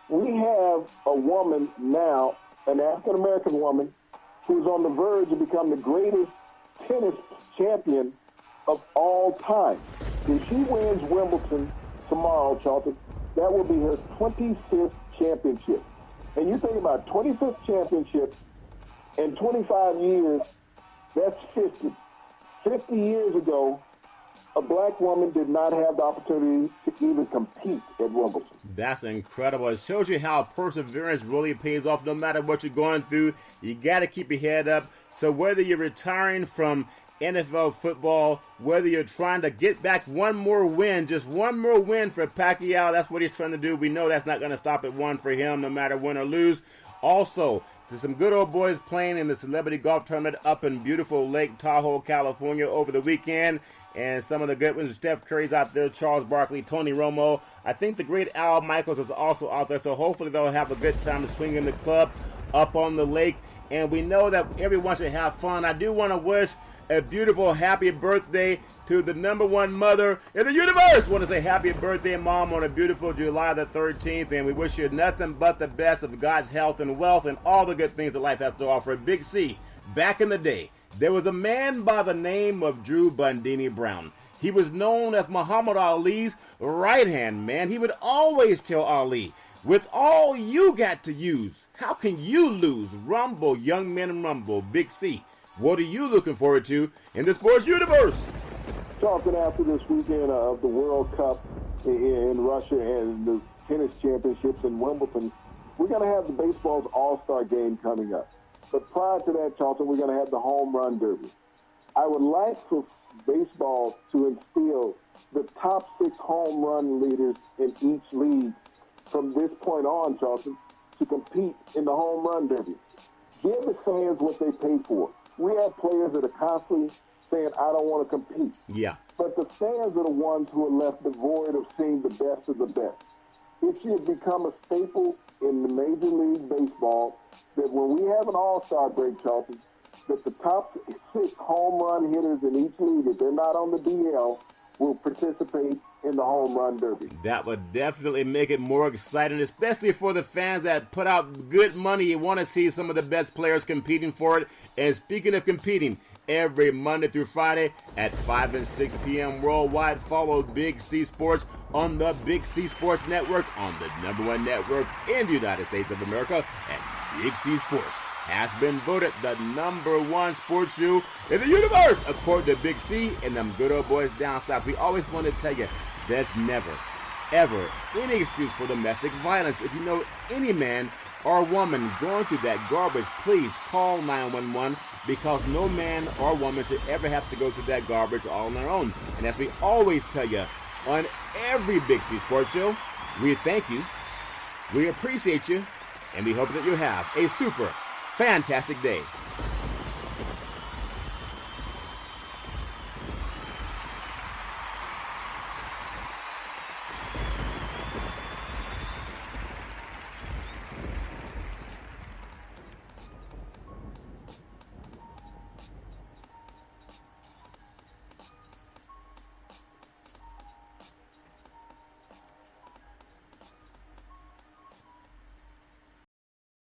We have a woman now, an African-American woman, who's on the verge of becoming the greatest tennis champion of all time. If she wins Wimbledon tomorrow, Charlton, that will be her 25th championship. And you think about 25th championship in 25 years, that's 50. 50 years ago, a black woman did not have the opportunity to even compete at Wimbledon. That's incredible. It shows you how perseverance really pays off. No matter what you're going through, you got to keep your head up. So whether you're retiring from NFL football, whether you're trying to get back one more win, just one more win for Pacquiao, that's what he's trying to do. We know that's not going to stop at one for him, no matter win or lose. Also, there's some good old boys playing in the celebrity golf tournament up in beautiful Lake Tahoe, California over the weekend. And some of the good ones, Steph Curry's out there, Charles Barkley, Tony Romo. I think the great Al Michaels is also out there. So hopefully they'll have a good time swinging the club up on the lake. And we know that everyone should have fun. I do want to wish a beautiful happy birthday to the number one mother in the universe. Want to say happy birthday, Mom, on a beautiful July the 13th, and we wish you nothing but the best of God's health and wealth and all the good things that life has to offer. Big C, back in the day, there was a man by the name of Drew Bundini Brown. He was known as Muhammad Ali's right-hand man. He would always tell Ali, with all you got to use, how can you lose? Rumble, young men, rumble. Big C, what are you looking forward to in the sports universe? Talking after this weekend of the World Cup in Russia and the tennis championships in Wimbledon, we're going to have the baseball's All-Star game coming up. But prior to that, Charlton, we're going to have the Home Run Derby. I would like for baseball to instill the top 6 home run leaders in each league from this point on, Charlton, to compete in the Home Run Derby. Give the fans what they pay for. We have players that are constantly saying, I don't want to compete. Yeah. But the fans are the ones who are left devoid of seeing the best of the best. It should become a staple in the Major League Baseball that when we have an All-Star break, Charlton, that the top 6 home run hitters in each league, if they're not on the DL, will participate in the Home Run Derby. That would definitely make it more exciting, especially for the fans that put out good money. You want to see some of the best players competing for it. And speaking of competing, every Monday through Friday at 5 and 6 p.m. worldwide, follow Big C Sports on the Big C Sports Network, on the #1 network in the United States of America. And Big C Sports has been voted the #1 sports show in the universe, according to Big C and them good old boys down south. We always want to tell you, there's never, ever any excuse for domestic violence. If you know any man or woman going through that garbage, please call 911, because no man or woman should ever have to go through that garbage all on their own. And as we always tell you on every Big C Sports show, we thank you, we appreciate you, and we hope that you have a super fantastic day.